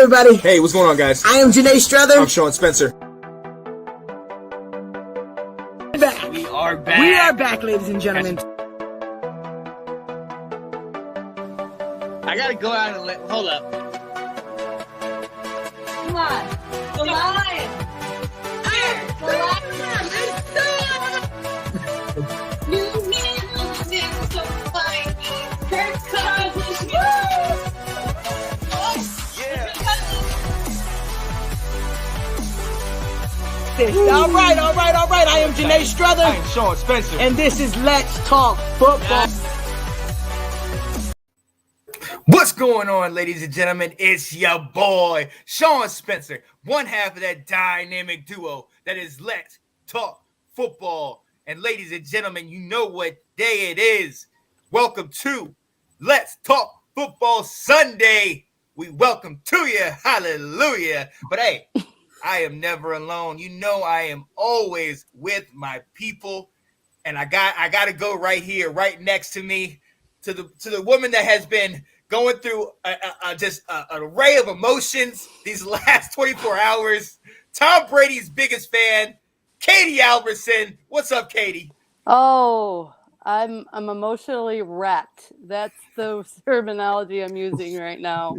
everybody. Hey, what's going on, guys? I am Janae Strother. I'm Sean Spencer. Back. We are back. We are back, ladies and gentlemen. I gotta go out and hold up. Come on. The lion. The lion. New music, so fine. Kirk Cousins. All right. I am Janae Strother. I'm Sean Spencer. And this is Let's Talk Football. What's going on, ladies and gentlemen? It's your boy, Sean Spencer, one half of that dynamic duo that is Let's Talk Football. And ladies and gentlemen, you know what day it is. Welcome to Let's Talk Football Sunday. We welcome to you. Hallelujah. But hey, I am never alone. You know I am always with my people. And I got to go right here, right next to me, to the woman that has been going through just an array of emotions these last 24 hours. Tom Brady's biggest fan, Katie Alverson. What's up, Katie? Oh, I'm emotionally wrecked. That's the terminology I'm using right now.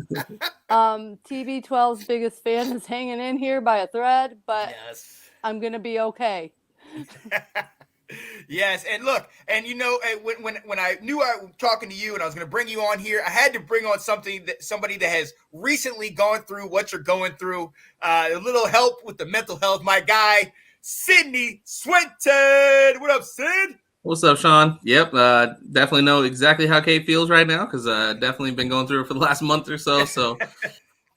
TB12's biggest fan is hanging in here by a thread, but Yes. I'm gonna be okay. Yes, and look, and you know, when I knew I was talking to you and I was going to bring you on here, I had to bring on somebody that has recently gone through what you're going through. A little help with the mental health. My guy, Sydney Swinton. What up, Sid? What's up, Sean? Yep, definitely know exactly how Kate feels right now because definitely been going through it for the last month or so. So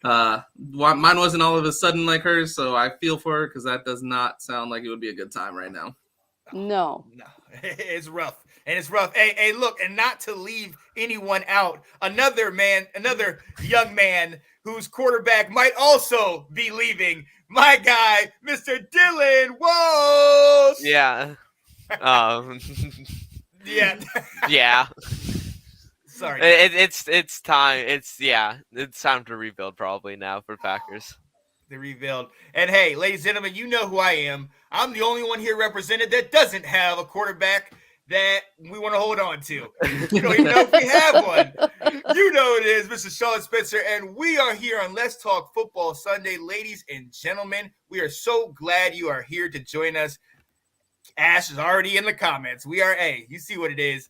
mine wasn't all of a sudden like hers, so I feel for her because that does not sound like it would be a good time right now. No, it's rough. And it's rough. Hey, look, and not to leave anyone out, another young man whose quarterback might also be leaving, my guy, Mr. Dylan Walsh. Yeah. Yeah. Yeah. Sorry. It's time. It's time to rebuild probably now for Packers. The rebuild. And hey, ladies and gentlemen, you know who I am. I'm the only one here represented that doesn't have a quarterback that we want to hold on to. You don't even know if we have one. You know it is, Mr. Sean Spencer, and we are here on Let's Talk Football Sunday. Ladies and gentlemen, we are so glad you are here to join us. Ash is already in the comments. You see what it is.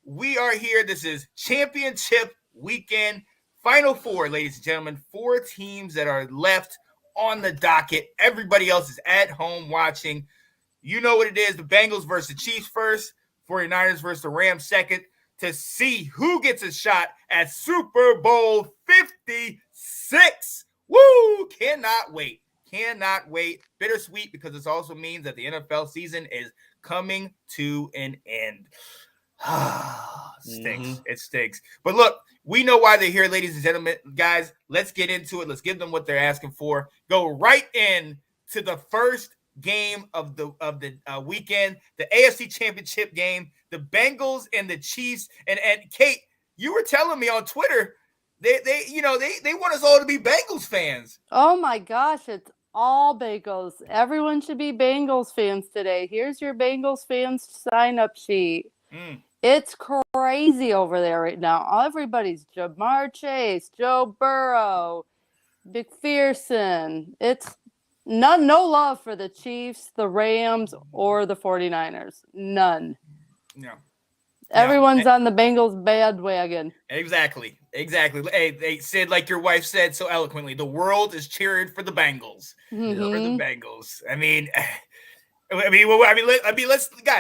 We are here. This is championship weekend. Final four, ladies and gentlemen, 4 teams that are left on the docket. Everybody else is at home watching. You know what it is. The Bengals versus the Chiefs first, 49ers versus the Rams second, to see who gets a shot at Super Bowl 56. Woo! Cannot wait. Bittersweet because this also means that the NFL season is coming to an end. Stinks. Mm-hmm. It stinks. But look, we know why they're here, ladies and gentlemen. Guys, let's get into it. Let's give them what they're asking for. Go right in to the first game of the weekend, the AFC Championship game, the Bengals and the Chiefs. And Kate, you were telling me on Twitter they want us all to be Bengals fans. oh my gosh, it's all Bengals. Everyone should be Bengals fans today. Here's your Bengals fans sign-up sheet. It's crazy over there right now. Everybody's Jamar Chase, Joe Burrow, McPherson. It's no love for the Chiefs, the Rams, or the 49ers. None. No. Everyone's on the Bengals bandwagon. Exactly. Hey, Sid, like your wife said so eloquently, the world is cheering for the Bengals. Mm-hmm. For the Bengals.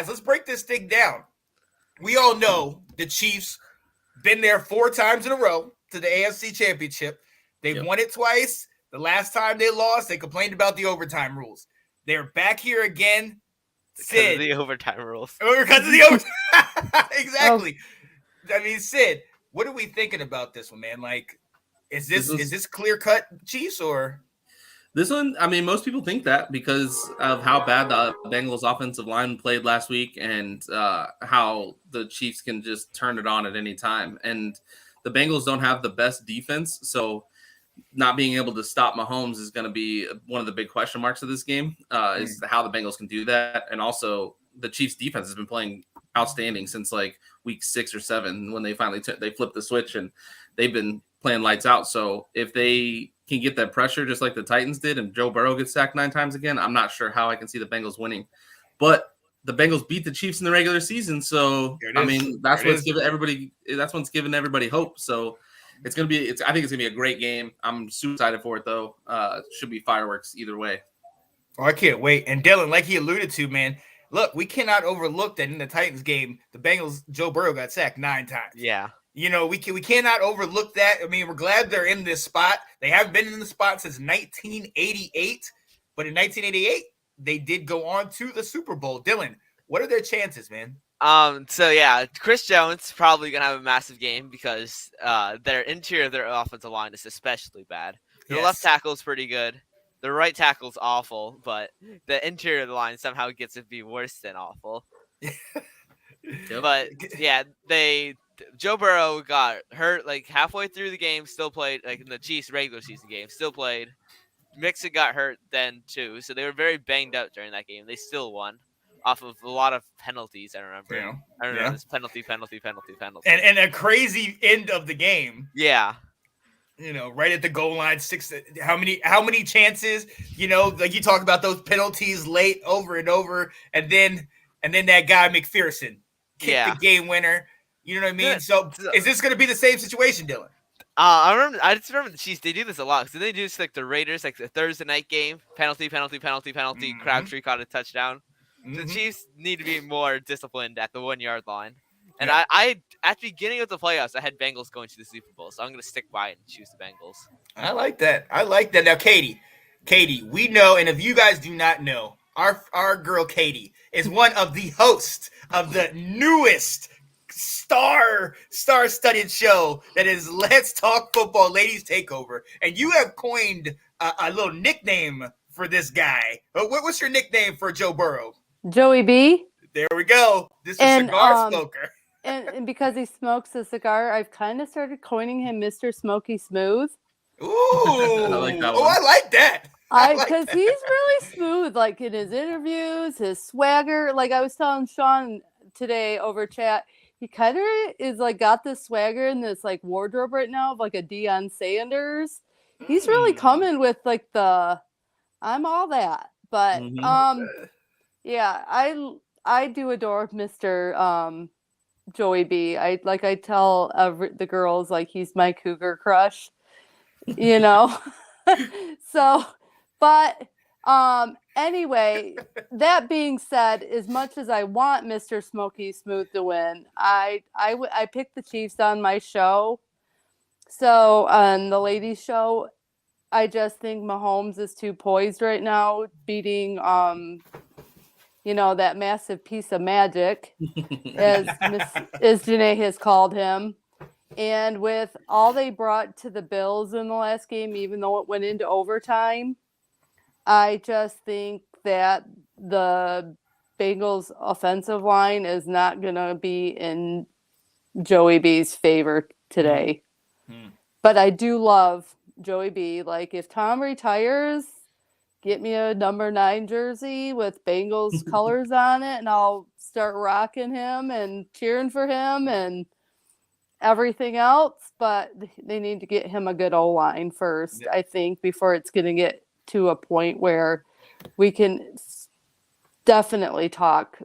Let's break this thing down. We all know the Chiefs been there 4 times in a row to the AFC Championship. They've won it twice. The last time they lost, they complained about the overtime rules. They're back here again. Because of the overtime rules. Because of the overtime. Exactly. Sid, what are we thinking about this one, man? Like, is this clear-cut Chiefs or? This one, most people think that because of how bad the Bengals offensive line played last week and how the Chiefs can just turn it on at any time. And the Bengals don't have the best defense, so not being able to stop Mahomes is going to be one of the big question marks of this game. Is how the Bengals can do that, and also the Chiefs' defense has been playing outstanding since like week 6 or 7 when they finally they flipped the switch, and they've been playing lights out. So if they can get that pressure just like the Titans did, and Joe Burrow gets sacked 9 times again, I'm not sure how I can see the Bengals winning. But the Bengals beat the Chiefs in the regular season, so I mean that's what's giving everybody hope. So I think it's gonna be a great game. I'm super excited for it though. Should be fireworks either way. Oh, I can't wait. And Dylan, like he alluded to, man, look, we cannot overlook that in the Titans game, the Bengals, Joe Burrow got sacked 9 times. Yeah. You know, we cannot overlook that. I mean, we're glad they're in this spot. They haven't been in the spot since 1988, but in 1988, they did go on to the Super Bowl. Dylan, what are their chances, man? So yeah, Chris Jones probably gonna have a massive game because their interior of their offensive line is especially bad. Their left tackle is pretty good. The right tackle is awful, but the interior of the line somehow gets to be worse than awful. But yeah, Joe Burrow got hurt like halfway through the game, still played like in the Chiefs regular season game, still played. Mixon got hurt then too, so they were very banged up during that game. They still won off of a lot of penalties. I remember. Yeah. I remember this penalty. And a crazy end of the game. Yeah. You know, right at the goal line, how many chances, you know, like you talk about those penalties late over and over, and then that guy McPherson kicked the game winner. You know what I mean? So is this going to be the same situation, Dylan? I just remember the Chiefs. They do this a lot. So they do this like the Raiders, like the Thursday night game, penalty. Mm-hmm. Crabtree caught a touchdown. Mm-hmm. The Chiefs need to be more disciplined at the 1 yard line. And I at the beginning of the playoffs, I had Bengals going to the Super Bowl, so I'm going to stick by it and choose the Bengals. I like that. Now, Katie, we know, and if you guys do not know, our girl Katie is one of the hosts of the newest star-studded show that is Let's Talk Football Ladies Takeover, and you have coined a little nickname for this guy. What's your nickname for Joe Burrow? Joey B. There we go. This is cigar smoker. And because he smokes a cigar, I've kind of started coining him Mr. Smoky Smooth. Ooh, I like that one. I like that. Because he's really smooth, like in his interviews, his swagger. Like I was telling Sean today over chat, he kind of is like got this swagger in this like wardrobe right now of like a Deion Sanders. He's really coming with like the I'm all that. But yeah, I do adore Mr. Joey B. I tell the girls like he's my cougar crush, you know. So, but anyway, that being said, as much as I want Mr. Smoky Smooth to win, I picked the Chiefs on my show. So on the ladies' show, I just think Mahomes is too poised right now, beating that massive piece of magic, as Janae has called him. And with all they brought to the Bills in the last game, even though it went into overtime, I just think that the Bengals offensive line is not going to be in Joey B's favor today. Mm-hmm. But I do love Joey B. Like if Tom retires, get me a number 9 jersey with Bengals colors on it, and I'll start rocking him and cheering for him and everything else. But they need to get him a good O-line first, I think, before it's going to get to a point where we can definitely talk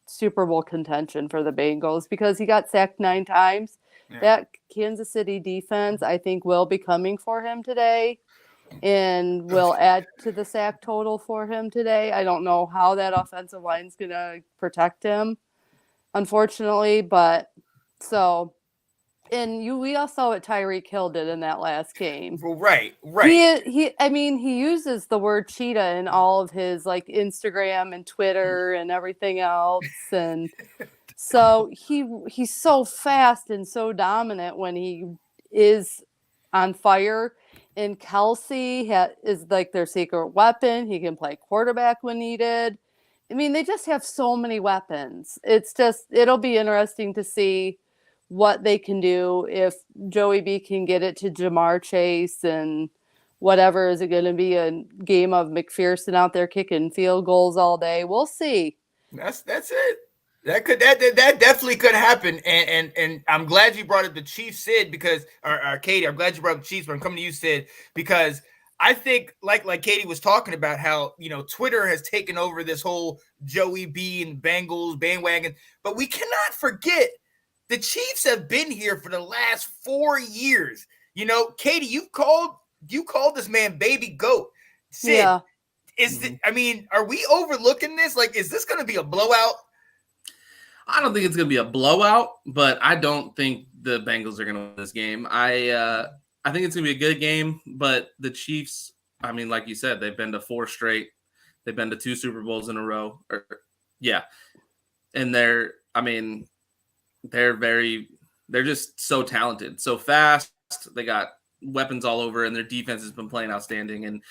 Super Bowl contention for the Bengals, because he got sacked 9 times. Yeah. That Kansas City defense, I think, will be coming for him today and will add to the sack total for him today. I don't know how that offensive line is going to protect him, unfortunately. But so, and we all saw what Tyreek Hill did in that last game. Well, right. He uses the word cheetah in all of his like Instagram and Twitter and everything else, and so he's so fast and so dominant when he is on fire. And Kelsey is like their secret weapon. He can play quarterback when needed. I mean, they just have so many weapons. It'll be interesting to see what they can do if Joey B can get it to Jamar Chase and whatever. Is it going to be a game of McPherson out there kicking field goals all day? We'll see. That's it. That definitely could happen. And I'm glad you brought up the Chiefs, Sid, because or Katie, I'm glad you brought up the Chiefs, but I'm coming to you, Sid, because I think like Katie was talking about how, Twitter has taken over this whole Joey B and Bengals bandwagon, but we cannot forget the Chiefs have been here for the last 4 years. Katie, you called this man baby goat. Sid, Yeah. Are we overlooking this? Like, is this going to be a blowout? I don't think it's going to be a blowout, but I don't think the Bengals are going to win this game. I think it's going to be a good game, but the Chiefs, like you said, they've been to 4 straight. They've been to 2 Super Bowls in a row. And they're just so talented, so fast. They got weapons all over, and their defense has been playing outstanding. And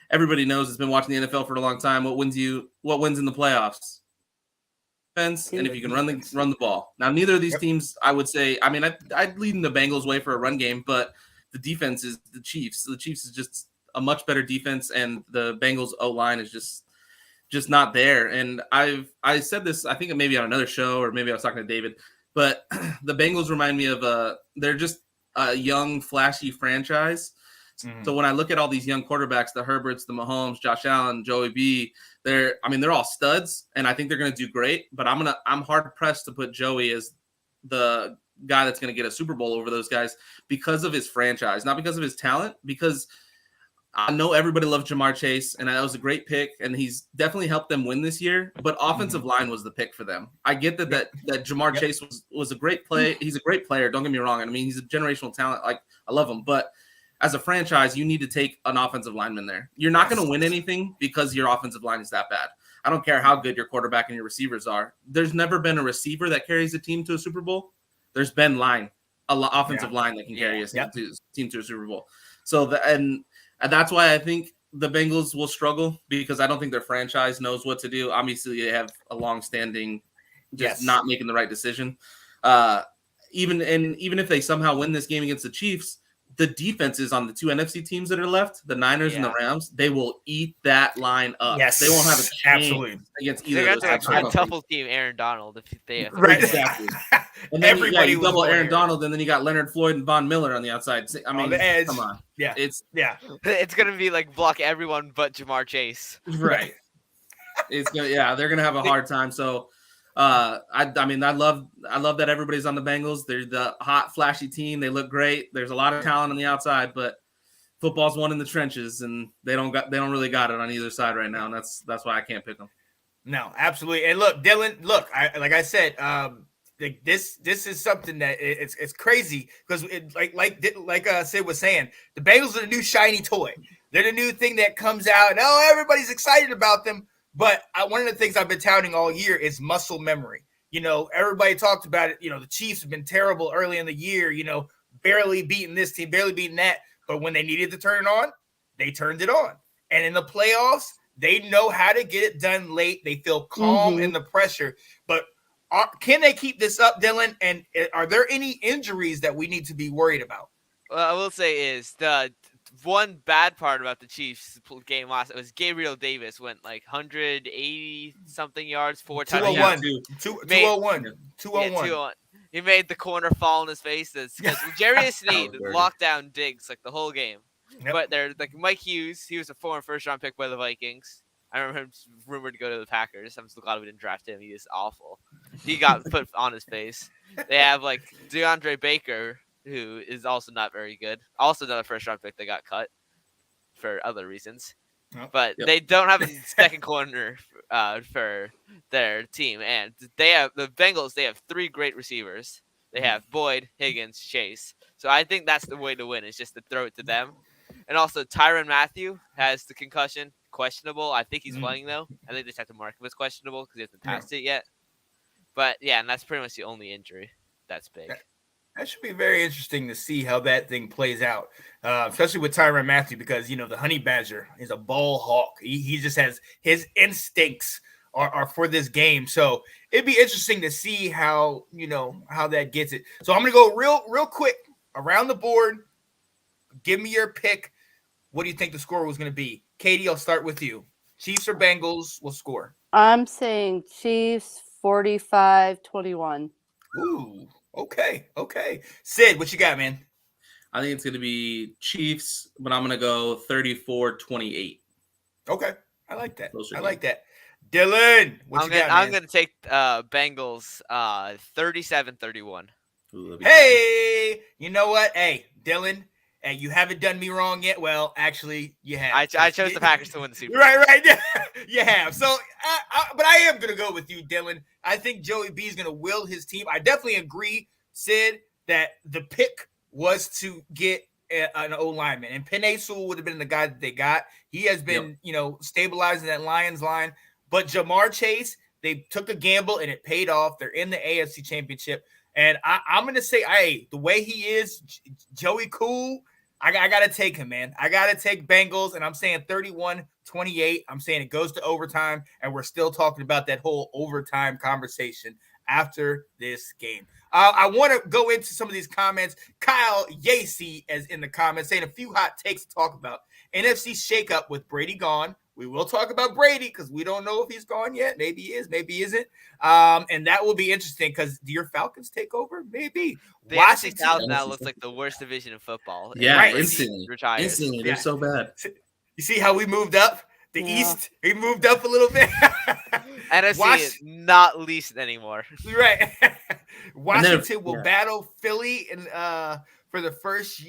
everybody knows, it's been watching the NFL for a long time. What wins in the playoffs? Defense, and if you can run the ball. Now, neither of these teams, I would say, I'd lead in the Bengals' way for a run game, but the defense is the Chiefs. The Chiefs is just a much better defense, and the Bengals O-line is just not there. And I said this, I think maybe on another show, or maybe I was talking to David, but the Bengals remind me of they're just a young, flashy franchise. Mm-hmm. So when I look at all these young quarterbacks, the Herberts, the Mahomes, Josh Allen, Joey B, they're all studs, and I think they're going to do great. But I'm hard pressed to put Joey as the guy that's going to get a Super Bowl over those guys because of his franchise, not because of his talent. Because I know everybody loves Jamar Chase, and that was a great pick, and he's definitely helped them win this year. But offensive line was the pick for them. I get that Jamar Chase was a great play. He's a great player. Don't get me wrong. He's a generational talent. Like, I love him, but as a franchise, you need to take an offensive lineman there. You're not going to win anything because your offensive line is that bad. I don't care how good your quarterback and your receivers are. There's never been a receiver that carries a team to a Super Bowl. There's been offensive line that can carry a team to a Super Bowl. So and that's why I think the Bengals will struggle, because I don't think their franchise knows what to do. Obviously, they have a long-standing not making the right decision. Even if they somehow win this game against the Chiefs, the defenses on the 2 NFC teams that are left, the Niners and the Rams, they will eat that line up. Yes, they won't have a chance against either of those. They're going to double team Aaron Donald if they have. Right, exactly. And then you double Aaron Donald, and then you got Leonard Floyd and Von Miller on the outside. On the edge. Come on. Yeah, it's going to be like block everyone but Jamar Chase. Right. They're going to have a hard time. So. I love that everybody's on the Bengals. They're the hot, flashy team. They look great. There's a lot of talent on the outside, but football's won in the trenches, and they don't really got it on either side right now. And that's why I can't pick them. No, absolutely. And look, Dylan, like I said, this is something that it's crazy, because like Sid was saying, the Bengals are the new shiny toy. They're the new thing that comes out, and everybody's excited about them. But one of the things I've been touting all year is muscle memory. Everybody talked about it. The Chiefs have been terrible early in the year, barely beating this team, barely beating that. But when they needed to turn it on, they turned it on. And in the playoffs, they know how to get it done late. They feel calm in the pressure. But can they keep this up, Dylan? And are there any injuries that we need to be worried about? Well, I will say is the one bad part about the Chiefs game last, it was Gabriel Davis went like 180 something yards, 4 touchdowns. 201. 201. He made the corner fall on his face. Because Jarius Sneed locked down Diggs like the whole game. Yep. But they're like Mike Hughes. He was a former first-round pick by the Vikings. I remember him rumored to go to the Packers. I'm so glad we didn't draft him. He is awful. He got put on his face. They have like DeAndre Baker, who is also not very good. Also not a first-round pick. They got cut for other reasons. But they don't have a second corner for their team. And they have the Bengals. They have 3 great receivers. They have Boyd, Higgins, Chase. So I think that's the way to win, is just to throw it to them. And also Tyrann Mathieu has the concussion. Questionable. I think he's playing, though. I think they just have to mark him as questionable because he hasn't passed it yet. But, yeah, and that's pretty much the only injury that's big. That should be very interesting to see how that thing plays out, especially with Tyrann Mathieu, because, the Honey Badger is a ball hawk. He just has his instincts are for this game. So it'd be interesting to see how that gets it. So I'm gonna go real quick around the board. Give me your pick. What do you think the score was gonna be? Katie, I'll start with you. Chiefs or Bengals will score? I'm saying Chiefs 45-21. Ooh, okay. Sid, what you got, man? I think it's going to be Chiefs, but I'm going to go 34-28. Okay, I like that. Closer I game. like that. Dylan, what you got, man? I'm gonna take Bengals 37-31. Hey, you know what? Hey, Dylan, hey, you haven't done me wrong yet. Well, actually, you have. I chose the Packers to win the Super Bowl. Right. You have. So, but I am gonna go with you, Dylan. I think Joey B is gonna will his team. I definitely agree, Sid, that the pick was to get an O lineman, and Penei Sewell would have been the guy that they got. He has been, stabilizing that Lions line. But Jamar Chase, they took a gamble and it paid off. They're in the AFC Championship, and I'm gonna say, hey, the way he is, Joey Cool. I got to take him, man. I got to take Bengals, and I'm saying 31-28. I'm saying it goes to overtime, and we're still talking about that whole overtime conversation after this game. I want to go into some of these comments. Kyle Yacy is in the comments saying a few hot takes to talk about. NFC shakeup with Brady gone. We will talk about Brady because we don't know if he's gone yet. Maybe he is, maybe he isn't. And that will be interesting because do your Falcons take over? Maybe. The NFC South now looks like the worst division of football. Yeah, Right. instantly. They're so bad. You see how we moved up? The East, we moved up a little bit. NFC is not least anymore. Right. Washington will battle Philly and for the first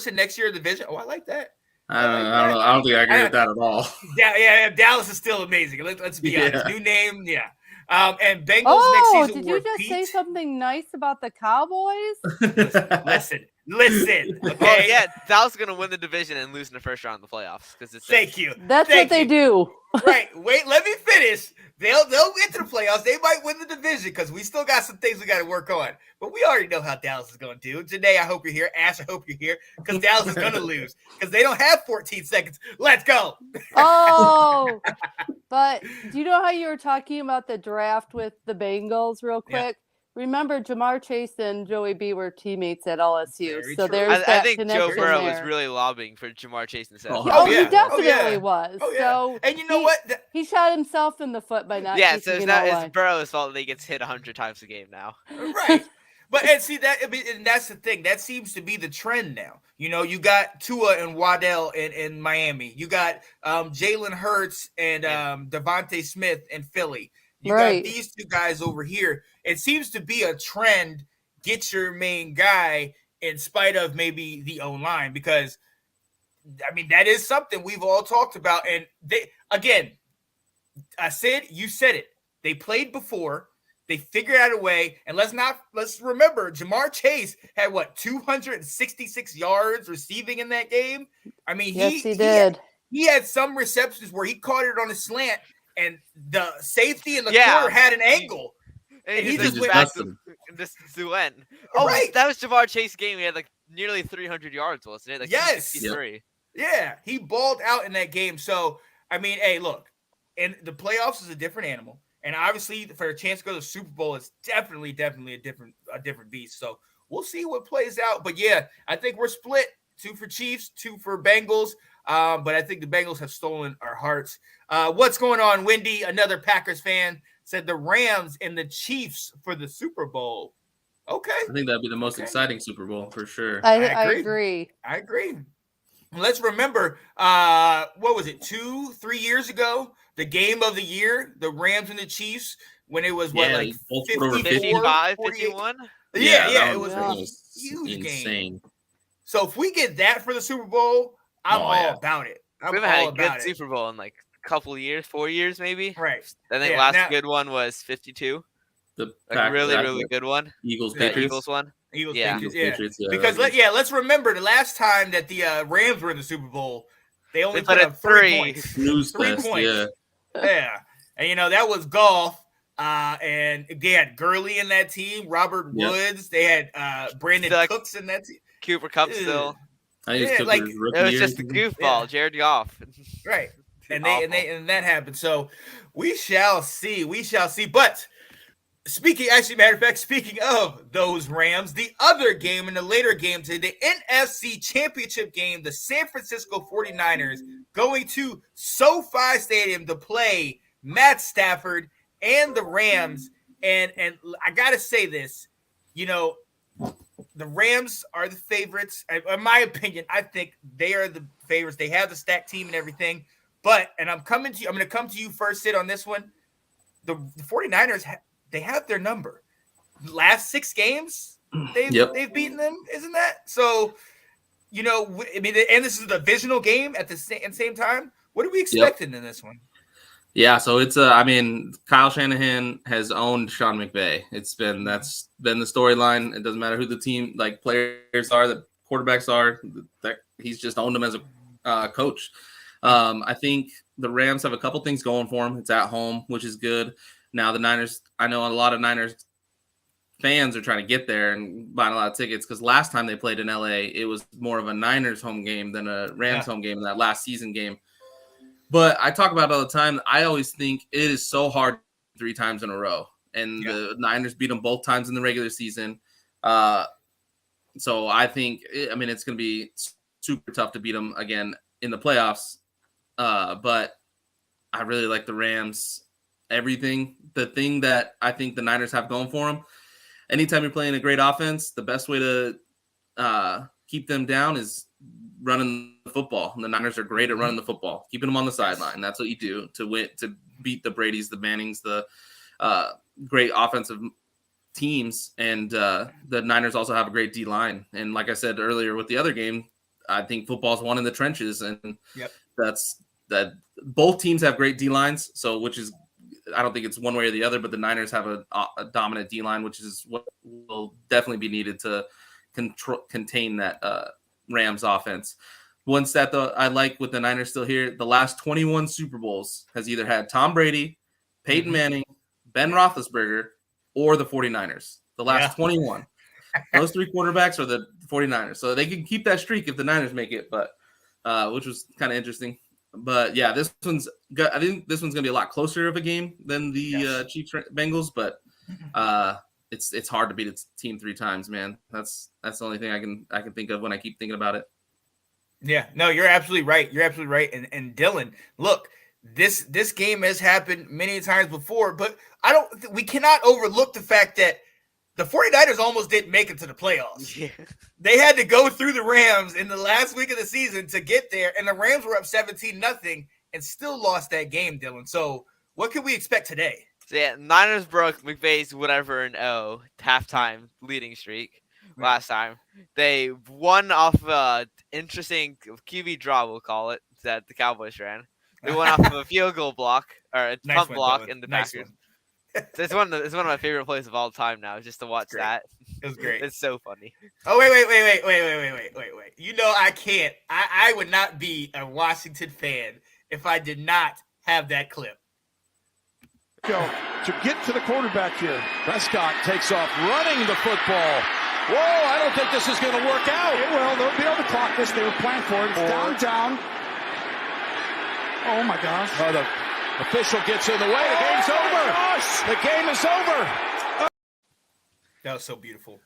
in next year division. Oh, I like that. I don't know. I don't think I agree with that at all. Yeah. Dallas is still amazing. Let's be honest. New name, yeah. And Bengals next season. Did you just say something nice about the Cowboys? Listen. Okay. Well, yeah, Dallas is gonna win the division and lose in the first round of the playoffs because it's. Thank you. That's what they do. Right. Wait. Let me finish. They'll get to the playoffs. They might win the division because we still got some things we got to work on. But we already know how Dallas is going to do. Janae, I hope you're here. Ash, I hope you're here because Dallas is going to lose because they don't have 14 seconds. Let's go. Oh, but do you know how you were talking about the draft with the Bengals real quick? Yeah. Remember, Jamar Chase and Joey B were teammates at LSU. Very so true. there's that I think connection Joe Burrow there. was really lobbying for Jamar Chase instead. He definitely was. Oh, yeah. So and you know what? He shot himself in the foot by not. Yeah, so it's Burrow's fault that he gets hit 100 times a game now. Right. And see that, and that's the thing. That seems to be the trend now. You got Tua and Waddell in Miami. You got Jalen Hurts and Devontae Smith in Philly. You got these two guys over here. It seems to be a trend. Get your main guy in spite of maybe the O-line because, I mean, that is something we've all talked about. And Sid, you said it. They played before. They figured out a way. And let's remember, Jamar Chase had 266 yards receiving in that game. I mean, he did. He had some receptions where he caught it on a slant. And the safety in the corner had an angle. And he just went back to went. Oh, right. That was Jamar Chase's game. He had nearly 300 yards, wasn't it? Yes. 63. Yeah, he balled out in that game. So, I mean, hey, look, and the playoffs is a different animal. And obviously, for a chance to go to the Super Bowl, it's definitely a different beast. So we'll see what plays out. But yeah, I think we're split. 2 for Chiefs, 2 for Bengals. But I think the Bengals have stolen our hearts. What's going on, Wendy? Another Packers fan said the Rams and the Chiefs for the Super Bowl. Okay. I think that'd be the most exciting Super Bowl for sure. I agree. I agree. Let's remember, what was it, 2-3 years ago? The game of the year, the Rams and the Chiefs, when it was 55, 51? Yeah, it was a huge game. So if we get that for the Super Bowl, I'm all about it. We haven't had a good Super Bowl in a couple of years, 4 years maybe. Right. I think last good one was 52. The really good one. Eagles one. Patriots, Because let's remember the last time that the Rams were in the Super Bowl, they only put up 3 points. 3 points. Yeah. And that was golf. And they had Gurley in that team, Robert Woods. They had Brandon Cooks in that team. Cooper Kupp still. It was just a goofball, Jared Goff. Right. and that happened. So we shall see. We shall see. But matter of fact, speaking of those Rams, the other game in the later game today, the NFC Championship game, the San Francisco 49ers going to SoFi Stadium to play Matt Stafford and the Rams. And I got to say this, the Rams are the favorites. In my opinion, I think they are the favorites. They have the stacked team and everything. But, and I'm going to come to you first, Sid, on this one. The 49ers, they have their number. Last 6 games, they've beaten them, isn't that? So, and this is a divisional game at the same time. What are we expecting in this one? Yeah, so it's Kyle Shanahan has owned Sean McVay. That's been the storyline. It doesn't matter who the team players are, the quarterbacks are. That he's just owned them as a coach. I think the Rams have a couple things going for them. It's at home, which is good. Now the Niners, I know a lot of Niners fans are trying to get there and buying a lot of tickets because last time they played in LA, it was more of a Niners home game than a Rams home game in that last season game. But I talk about it all the time. I always think it is so hard 3 times in a row. And the Niners beat them both times in the regular season. So I think, it's going to be super tough to beat them again in the playoffs. But I really like the Rams. Everything. The thing that I think the Niners have going for them, anytime you're playing a great offense, the best way to keep them down is running the football. And the Niners are great at running the football, keeping them on the sideline. That's what you do to win, to beat the Bradys, the Mannings, the great offensive teams. And the Niners also have a great D line. And like I said earlier with the other game, I think football's won in the trenches, and that's that. Both teams have great D lines, so which is, I don't think it's one way or the other, but the Niners have a dominant D line, which is what will definitely be needed to contain that Rams offense. One stat though I like with the Niners still here: the last 21 Super Bowls has either had Tom Brady, Peyton Manning, Ben Roethlisberger, or the 49ers. The last 21. Those 3 quarterbacks are the 49ers. So they can keep that streak if the Niners make it, but which was kind of interesting. But yeah, I think this one's gonna be a lot closer of a game than the Chiefs Bengals, but it's hard to beat a team 3 times, man. That's the only thing I can think of when I keep thinking about it. Yeah, no, you're absolutely right. You're absolutely right. And Dylan, look, this game has happened many times before, but we cannot overlook the fact that the 49ers almost didn't make it to the playoffs. Yeah. They had to go through the Rams in the last week of the season to get there, and the Rams were up 17-0 and still lost that game, Dylan. So what can we expect today? So yeah, Niners broke McVay's whatever halftime leading streak last time. They won off interesting QB draw, we'll call it, that the Cowboys ran. They won off of a field goal block or a punt block in the Packers. It's one of my favorite plays of all time now, just to watch that. It was great. It's so funny. Oh, wait. I can't. I would not be a Washington fan if I did not have that clip. To get to the quarterback here. Prescott takes off running the football. Whoa, I don't think this is going to work out. Well, they'll be able to clock this. They were planning for it. It's down. Oh, my gosh. Oh, the official gets in the way. The game's over. Gosh. The game is over. That was so beautiful.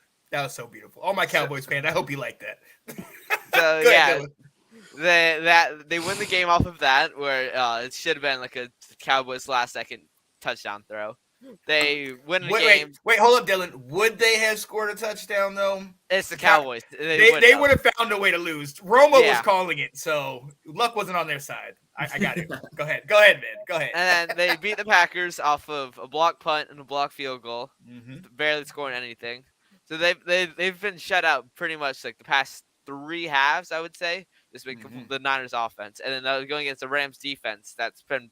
All my Cowboys fans, I hope you like that. So, they win the game off of that, where it should have been like a Cowboys last-second touchdown throw. They win the game. Wait, hold up, Dylan. Would they have scored a touchdown, though? It's the Cowboys. They would have found a way to lose. Romo was calling it, so luck wasn't on their side. I got it. Go ahead, man. Go ahead. And then they beat the Packers off of a block punt and a block field goal, barely scoring anything. So they've been shut out pretty much like the past 3 halves, I would say. This been the Niners offense, and then going against the Rams defense, that's been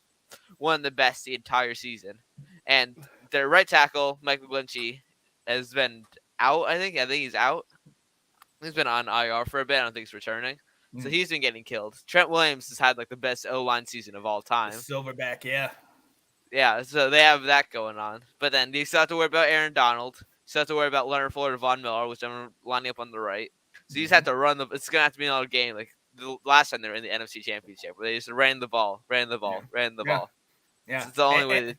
one of the best the entire season. And their right tackle, Michael Glenchie, has been out. I think he's out. He's been on IR for a bit. I don't think he's returning. So he's been getting killed. Trent Williams has had like the best O-line season of all time. Silverback, yeah. Yeah, so they have that going on. But then you still have to worry about Aaron Donald. You still have to worry about Leonard Floyd or Von Miller, which I'm lining up on the right. So you just have to run it's going to have to be another game. Like the last time they were in the NFC Championship, where they just ran the ball. Yeah. It's the only way.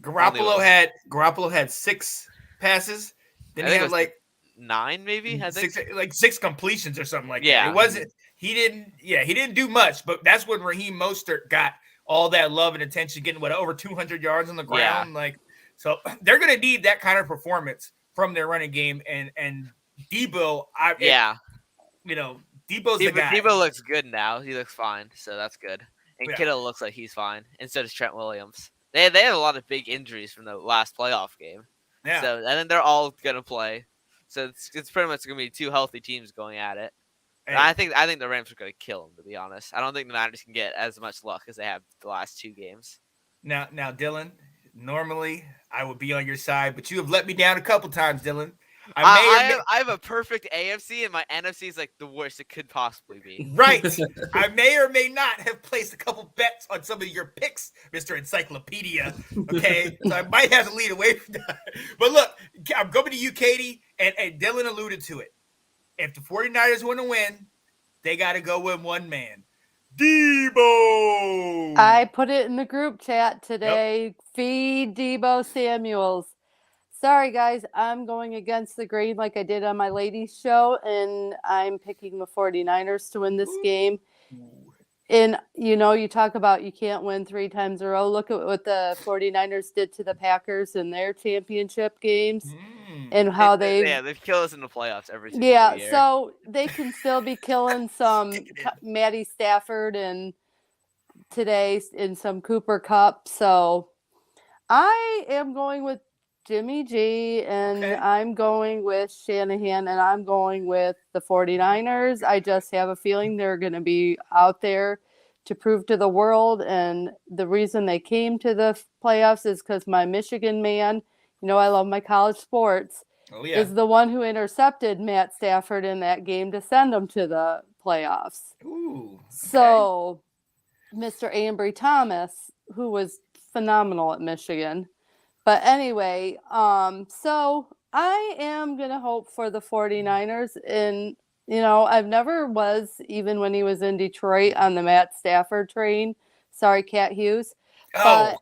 Garoppolo had 6 passes. Then I he think it had was like 9, maybe. I think. 6 completions or something like Yeah. that. It wasn't. He didn't do much, but that's when Raheem Mostert got all that love and attention, getting over 200 yards on the ground. So they're gonna need that kind of performance from their running game, and Debo. Debo's the guy. Debo looks good now. He looks fine, so that's good. And Yeah. Kittle looks like he's fine, and so does Trent Williams. They have a lot of big injuries from the last playoff game. Yeah. So and then they're all gonna play. So it's pretty much gonna be 2 healthy teams going at it. Hey. I think the Rams are gonna kill them, to be honest. I don't think the Niners can get as much luck as they have the last 2 games. Now, Dylan. Normally, I would be on your side, but you have let me down a couple times, Dylan. I have a perfect AFC, and my NFC is like the worst it could possibly be. Right. I may or may not have placed a couple bets on some of your picks, Mr. Encyclopedia. Okay. So I might have to lead away from that. But look, I'm coming to you, Katie, and Dylan alluded to it. If the 49ers want to win, they got to go with one man. Debo. I put it in the group chat today. Yep. Feed Debo Samuels. Sorry, guys. I'm going against the grain like I did on my ladies' show, and I'm picking the 49ers to win this game. And, you talk about you can't win 3 times in a row. Look at what the 49ers did to the Packers in their championship games and how they've killed us in the playoffs every single year. So they can still be killing some Matty Stafford and today in some Cooper Cup. So I am going with Jimmy G, and I'm going with Shanahan, and I'm going with the 49ers. I just have a feeling they're going to be out there to prove to the world, and the reason they came to the playoffs is because my Michigan man, I love my college sports, is the one who intercepted Matt Stafford in that game to send them to the playoffs. So Mr. Ambry Thomas, who was phenomenal at Michigan. But anyway, so I am going to hope for the 49ers. And, I've never was, even when he was in Detroit, on the Matt Stafford train. Sorry, Cat Hughes. But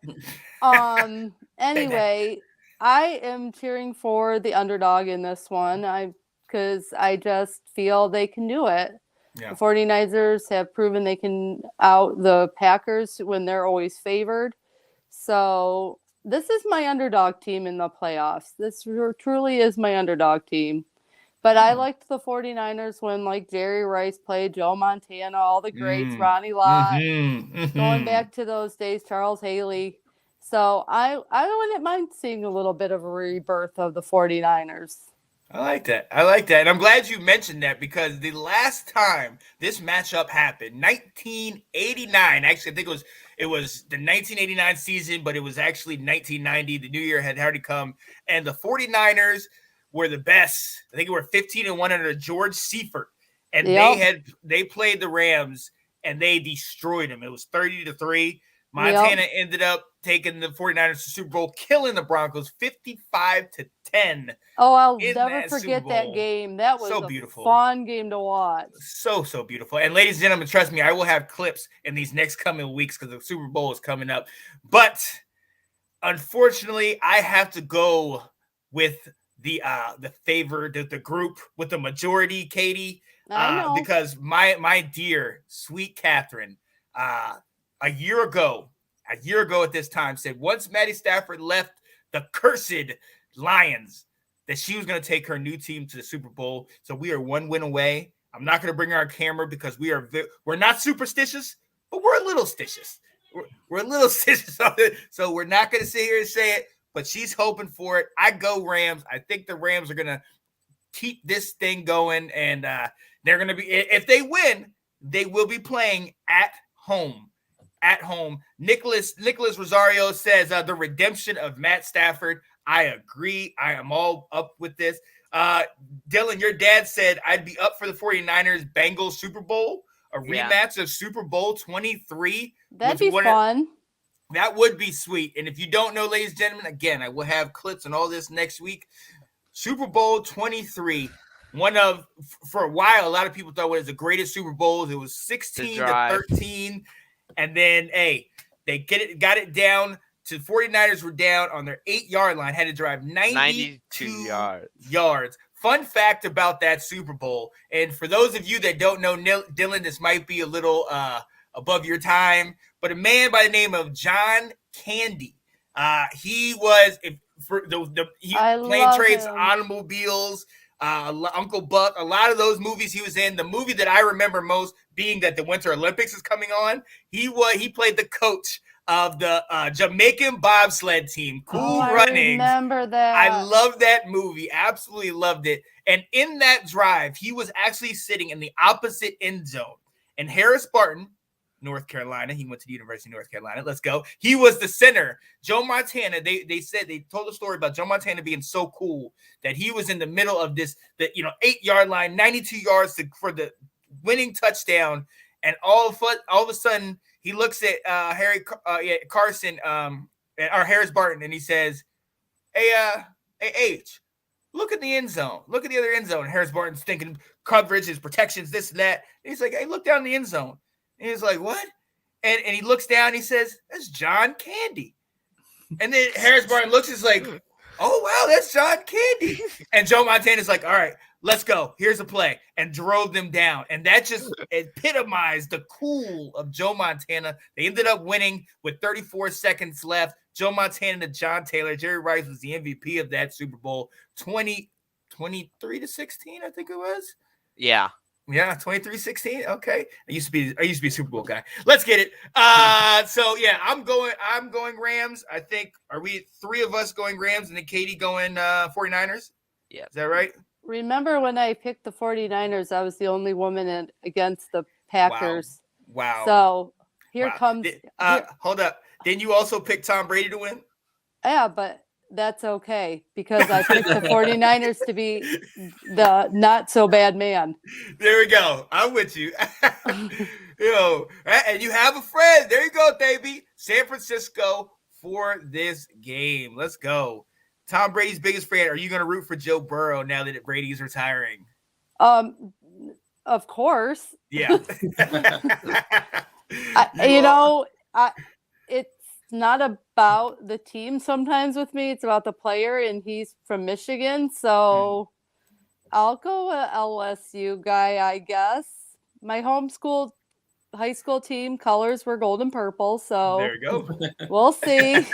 anyway, I am cheering for the underdog in this one because I just feel they can do it. Yeah. The 49ers have proven they can out the Packers when they're always favored. So this is my underdog team in the playoffs. This truly is my underdog team. But I liked the 49ers when, Jerry Rice played, Joe Montana, all the greats, Ronnie Lott, going back to those days, Charles Haley. So I wouldn't mind seeing a little bit of a rebirth of the 49ers. I like that. And I'm glad you mentioned that because the last time this matchup happened, 1989, actually, I think it was the 1989 season, but it was actually 1990. The new year had already come, and the 49ers were the best. I think it were 15-1 under George Seifert, and they played the Rams, and they destroyed them. It was 30-3. Montana ended up taking the 49ers to Super Bowl, killing the Broncos 55-10. Oh, I'll never forget that game. That was so a beautiful, fun game to watch. So beautiful. And ladies and gentlemen, trust me, I will have clips in these next coming weeks because the Super Bowl is coming up. But unfortunately, I have to go with the favor, the group with the majority, Katie, because my dear sweet Catherine, a year ago at this time said once Matty Stafford left the cursed Lions that she was going to take her new team to the Super Bowl. So we are 1 win away. I'm not going to bring her on camera because we're not superstitious, but we're a little stitious. We're a little stitious on it. So we're not going to sit here and say it, but she's hoping for it. I go Rams. I think the Rams are going to keep this thing going, and they're going to be, if they win, they will be playing at home. Nicholas Rosario says the redemption of Matt Stafford. I agree. I am all up with this. Dylan, your dad said I'd be up for the 49ers Bengals Super Bowl, a rematch of Super Bowl 23. That'd be fun. That would be sweet. And if you don't know, ladies and gentlemen, again, I will have clips and all this next week. Super Bowl 23. for a while, a lot of people thought it was the greatest Super Bowls. It was 16-13. And then, they got it down to 49ers were down on their 8-yard line, had to drive 92 yards. Fun fact about that Super Bowl, and for those of you that don't know, Dylan, this might be a little above your time, but a man by the name of John Candy, he was he playing trades, automobiles, Uncle Buck, a lot of those movies he was in. The movie that I remember most being that the Winter Olympics is coming on. He played the coach of the Jamaican bobsled team. Cool Runnings. I remember that. I love that movie. Absolutely loved it. And in that drive, he was actually sitting in the opposite end zone. And Harris Barton, North Carolina, he went to the University of North Carolina. Let's go. He was the center. Joe Montana, they told a story about Joe Montana being so cool that he was in the middle of this, 8-yard line, 92 yards for the winning touchdown. And all of a sudden, he looks at Carson or Harris Barton, and he says, "Hey, H, look at the end zone. Look at the other end zone." And Harris Barton's thinking coverage, his protections, this and that. And he's like, "Hey, look down the end zone." And he's like, "What?" And he looks down. And he says, "That's John Candy." And then Harris Barton looks. He's like, "Oh wow, that's John Candy." And Joe Montana's like, "All right, let's go. Here's a play," and drove them down. And that just epitomized the cool of Joe Montana. They ended up winning with 34 seconds left. Joe Montana to John Taylor. Jerry Rice was the MVP of that Super Bowl. 23-16, I think it was. Yeah. Yeah, 23-16. Okay. I used to be a Super Bowl guy. Let's get it. So yeah, I'm going Rams. I think, are we 3 of us going Rams and then Katie going 49ers? Yeah. Is that right? Remember when I picked the 49ers, I was the only woman against the Packers. Wow. So here comes. Hold up. Didn't you also pick Tom Brady to win? Yeah, but that's okay because I picked the 49ers to be the not so bad man. There we go. I'm with you. And you have a friend. There you go, baby. San Francisco for this game. Let's go. Tom Brady's biggest fan. Are you going to root for Joe Burrow now that Brady's retiring? Of course. Yeah. It's not about the team sometimes with me. It's about the player, and he's from Michigan. So I'll go a LSU guy, I guess. My homeschool high school team colors were gold and purple. So there you go. We'll see.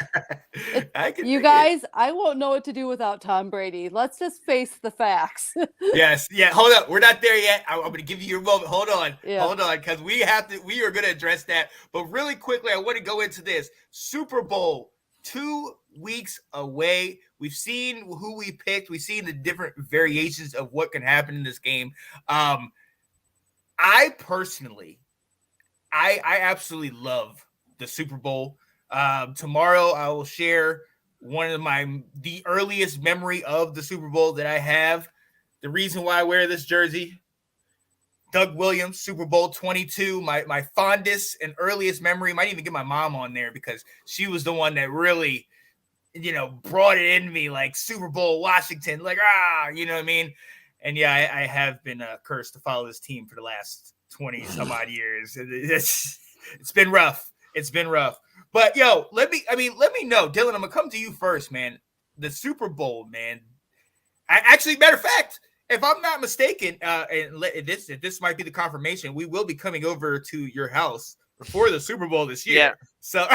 You guys, I won't know what to do without Tom Brady. Let's just face the facts. Yes. Yeah. Hold up. We're not there yet. I'm going to give you your moment. Hold on. Because we are going to address that. But really quickly, I want to go into this. Super Bowl, 2 weeks away. We've seen who we picked. We've seen the different variations of what can happen in this game. I personally, I absolutely love the Super Bowl. Tomorrow I will share one of the earliest memory of the Super Bowl that I have. The reason why I wear this jersey, Doug Williams, Super Bowl 22, my fondest and earliest memory. Might even get my mom on there because she was the one that really, brought it in me, like Super Bowl Washington, like, you know what I mean? And yeah, I have been cursed to follow this team for the last 20 some odd years. It's been rough. But let me know, Dylan. I'm gonna come to you first, man. The Super Bowl, man. Matter of fact, if I'm not mistaken, this might be the confirmation. We will be coming over to your house before the Super Bowl this year. Yeah. So,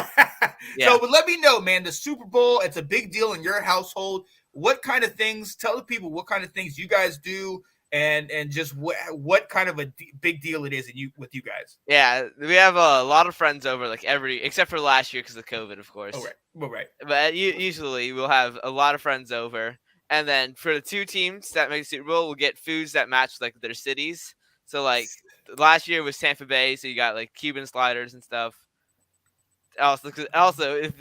but let me know, man. The Super Bowl, it's a big deal in your household. What kind of things? Tell the people what kind of things you guys do. And just what kind of a big deal it is with you guys. Yeah, we have a lot of friends over, like except for last year because of COVID, of course. Oh, right. Well, right. But usually we'll have a lot of friends over, and then for the 2 teams that make the Super Bowl, we'll get foods that match like their cities. So like last year was Tampa Bay, so you got like Cuban sliders and stuff. Also if,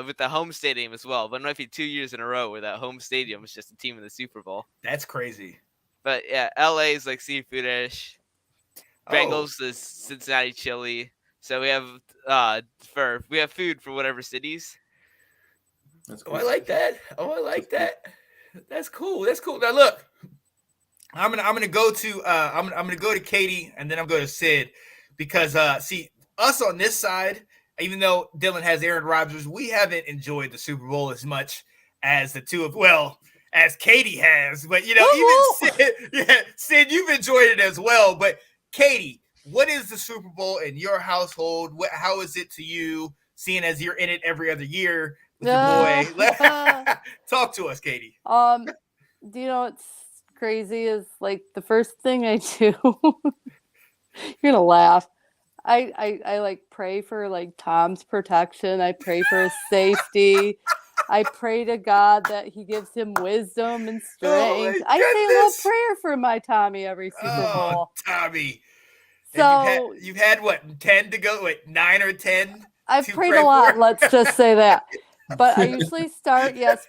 with the home stadium as well. But it might be 2 years in a row where that home stadium was just a team in the Super Bowl. That's crazy. But yeah, LA is like seafood-ish. Bengals is Cincinnati chili. So we have food for whatever cities. That's cool. I like that. That's cool. Now look, I'm gonna go to I'm gonna go to Katie, and then I'm going to Sid, because see, us on this side, even though Dylan has Aaron Rodgers, we haven't enjoyed the Super Bowl as much as the two of as Katie has. But even Sid, you've enjoyed it as well. But Katie, what is the Super Bowl in your household? How is it to you, seeing as you're in it every other year with your boy? Talk to us, Katie. Do you know what's crazy is like the first thing I do, you're gonna laugh. I like pray for like Tom's protection. I pray for his safety. I pray to God that he gives him wisdom and strength. I say a little prayer for my Tommy every Super Bowl. Tommy. So you've had what, 10 to go? What, 9 or 10? I've prayed a lot. Let's just say that. But I usually start, yes,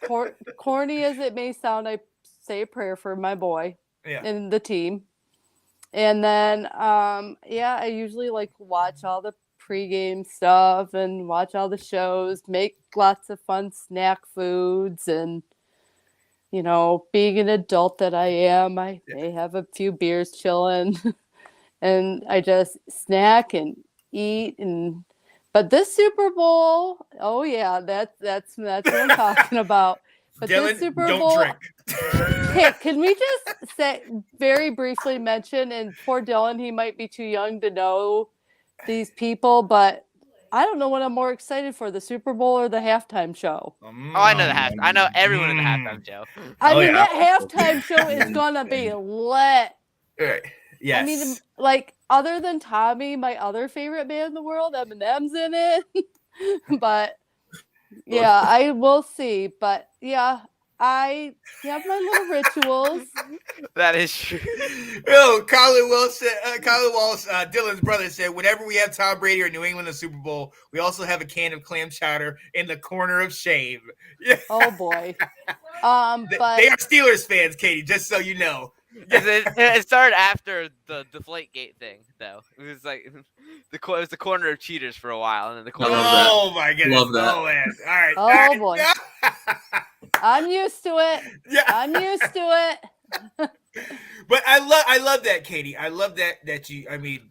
corny as it may sound, I say a prayer for my boy and the team. And then, I usually like watch all the pregame stuff and watch all the shows, make lots of fun snack foods. And, being an adult that I am, I may have a few beers chilling and I just snack and eat. But this Super Bowl, oh yeah, that's what I'm talking about. But Dylan, this Super don't Bowl, drink. hey, can we just very briefly mention, and poor Dylan, he might be too young to know these people, but I don't know what I'm more excited for, the Super Bowl or the halftime show. Oh, I know the half. I know everyone in the halftime show. I mean, that halftime show is gonna be lit. Yes. I mean, like, other than Tommy, my other favorite band in the world, Eminem's in it. But yeah, I will see. But yeah, I have my little rituals. That is true. Colin Walsh, Dylan's brother, said, whenever we have Tom Brady or New England in the Super Bowl, we also have a can of clam chowder in the corner of shame. Oh boy. But they are Steelers fans, Katie, just so you know. It started after the Deflategate thing, though. It was like it was the corner of cheaters for a while, and then the corner. Oh my goodness! Love that. Oh man! All right. Oh all right. boy! I'm used to it. Yeah. I'm used to it. But I love that, Katie. I love that you. I mean,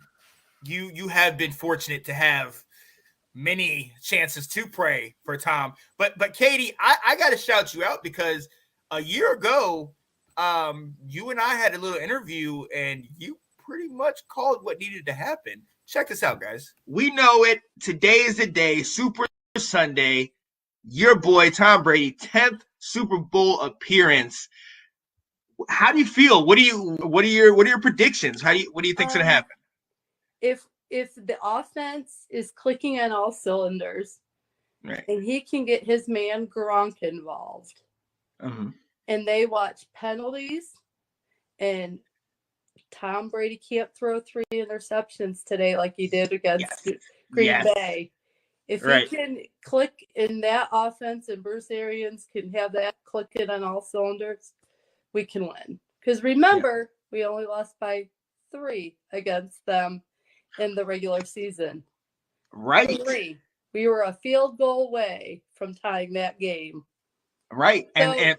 you have been fortunate to have many chances to pray for Tom. But Katie, I got to shout you out, because a year ago, you and I had a little interview, and you pretty much called what needed to happen. Check this out, guys. We know it. Today is the day. Super Sunday. Your boy Tom Brady, 10th Super Bowl appearance. How do you feel? What are your predictions? What do you think's gonna happen? If the offense is clicking on all cylinders, right, and he can get his man Gronk involved, and they watch penalties, and Tom Brady can't throw 3 interceptions today like he did against Green Bay. If he can click in that offense and Bruce Arians can have that clicking on all cylinders, we can win. Because remember, we only lost by 3 against them in the regular season. Right. 3. We were a field goal away from tying that game. Right. So, and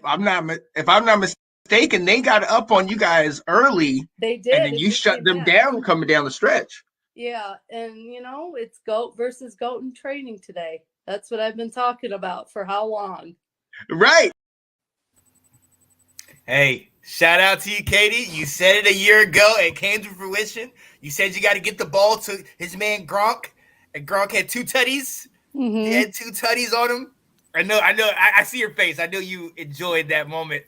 if I'm not mistaken, they got up on you guys early. They did. And then you shut them down coming down the stretch. Yeah, and it's GOAT versus GOAT in training today. That's what I've been talking about for how long? Right. Hey, shout out to you, Katie. You said it a year ago. It came to fruition. You said you got to get the ball to his man Gronk, and Gronk had 2 tutties. Mm-hmm. He had 2 tutties on him. I know. I see your face. I know you enjoyed that moment.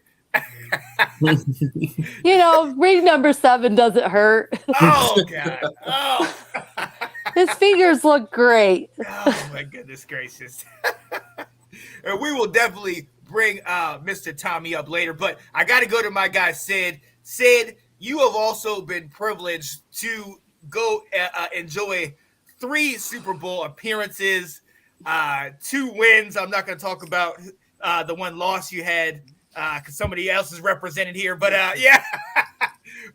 Ring number 7 doesn't hurt. Oh God! Oh, his fingers look great. Oh my goodness gracious! And we will definitely bring Mr. Tommy up later, but I got to go to my guy Sid. Sid, you have also been privileged to go enjoy 3 Super Bowl appearances, 2 wins. I'm not going to talk about the one loss you had. Because somebody else is represented here, but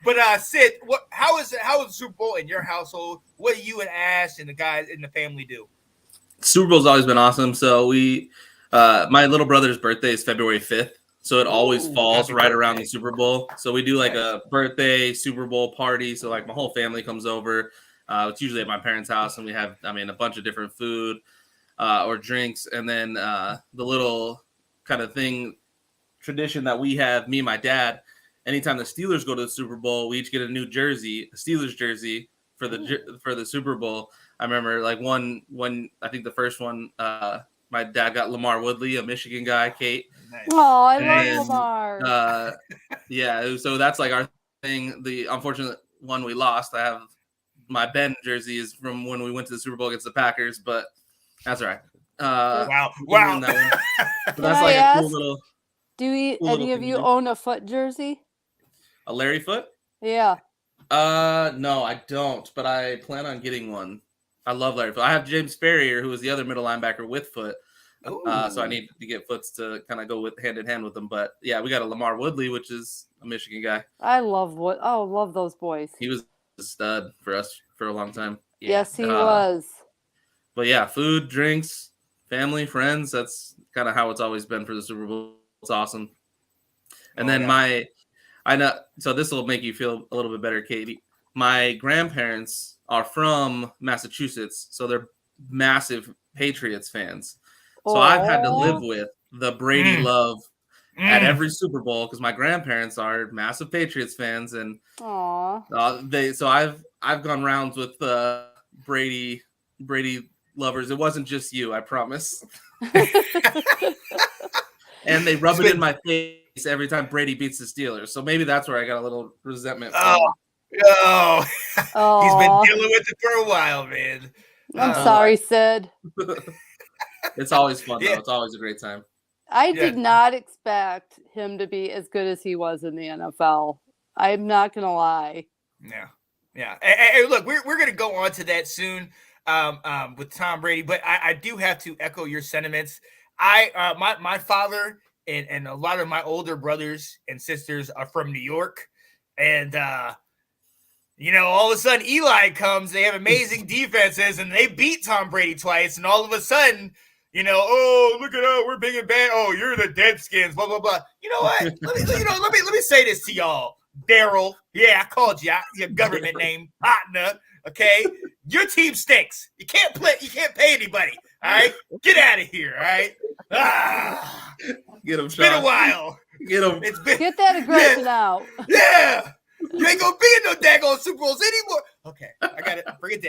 But Sid, how is the Super Bowl in your household? What do you and Ash and the guys in the family do? Super Bowl's always been awesome. So we, my little brother's birthday is February 5th. So it always falls Happy right around birthday. the Super Bowl. So we do like Nice. a birthday Super Bowl party. So like my whole family comes over. It's usually at my parents' house, and we have, a bunch of different food or drinks. And then the little kind of tradition that we have, me and my dad, anytime the Steelers go to the Super Bowl, we each get a new jersey, a Steelers jersey for the Super Bowl. I remember like one, I think the first one, my dad got Lamar Woodley, a Michigan guy, Kate. Nice. Oh, I And, love Lamar. Yeah, so that's like our thing. The unfortunate one we lost, I have my Ben jersey is from when we went to the Super Bowl against the Packers, but that's all right. Wow. That but Can that's I like a ask, cool little. do cool any little of thing you to do. own a Foot jersey? A Larry Foot? Yeah. No, I don't, but I plan on getting one. I love Larry Foot. I have James Ferrier, who is the other middle linebacker with Foot. So I need to get Foots to kind of go with hand in hand with them. But yeah, we got a Lamar Woodley, which is a Michigan guy. I love love those boys. He was a stud for us for a long time. Yes, he was. But yeah, food, drinks, family, friends. That's kind of how it's always been for the Super Bowl. It's awesome. And then I know. So this will make you feel a little bit better, Katie. My grandparents are from Massachusetts, so they're massive Patriots fans. So I've had to live with the Brady love at every Super Bowl because my grandparents are massive Patriots fans, and so I've gone rounds with Brady lovers. It wasn't just you, I promise. And they rub it in my face every time Brady beats the Steelers. So maybe that's where I got a little resentment from. Oh, he's been dealing with it for a while, man. I'm sorry, Sid. It's always fun, though. It's always a great time. I did not expect him to be as good as he was in the NFL. I'm not going to lie. Yeah. Hey, look, we're going to go on to that soon with Tom Brady, but I do have to echo your sentiments. My father and a lot of my older brothers and sisters are from New York, and all of a sudden Eli comes. They have amazing defenses, and they beat Tom Brady twice, and all of a sudden, oh, look at that, we're big and bad. Oh, you're the Deadskins, blah blah blah. You know what? let me say this to y'all, Daryl. Yeah, I called you. Your government name, partner. Okay, your team stinks. You can't pay anybody. All right, get out of here. All right. Get him. It's been a while. Get him. Get that aggression out. Yeah. You ain't gonna be in no daggone Super Bowls anymore. Okay, I got it. Bring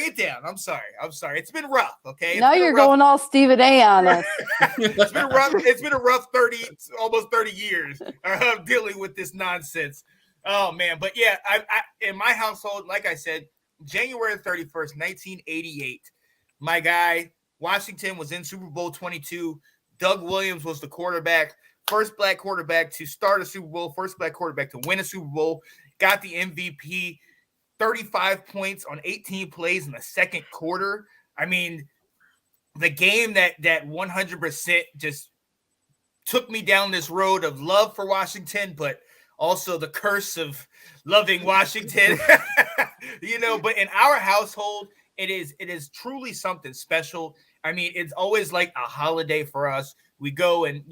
it down. I'm sorry. It's been rough. Okay. Now you're going all Stephen A on us. It's been a rough almost 30 years of dealing with this nonsense. Oh man, but yeah, I in my household, like I said, January 31st, 1988, my guy Washington was in Super Bowl 22. Doug Williams was the quarterback. First black quarterback to start a Super Bowl, first black quarterback to win a Super Bowl, got the MVP, 35 points on 18 plays in the second quarter. I mean, the game that 100% just took me down this road of love for Washington, but also the curse of loving Washington. But in our household, it is truly something special. I mean, it's always like a holiday for us. We go and,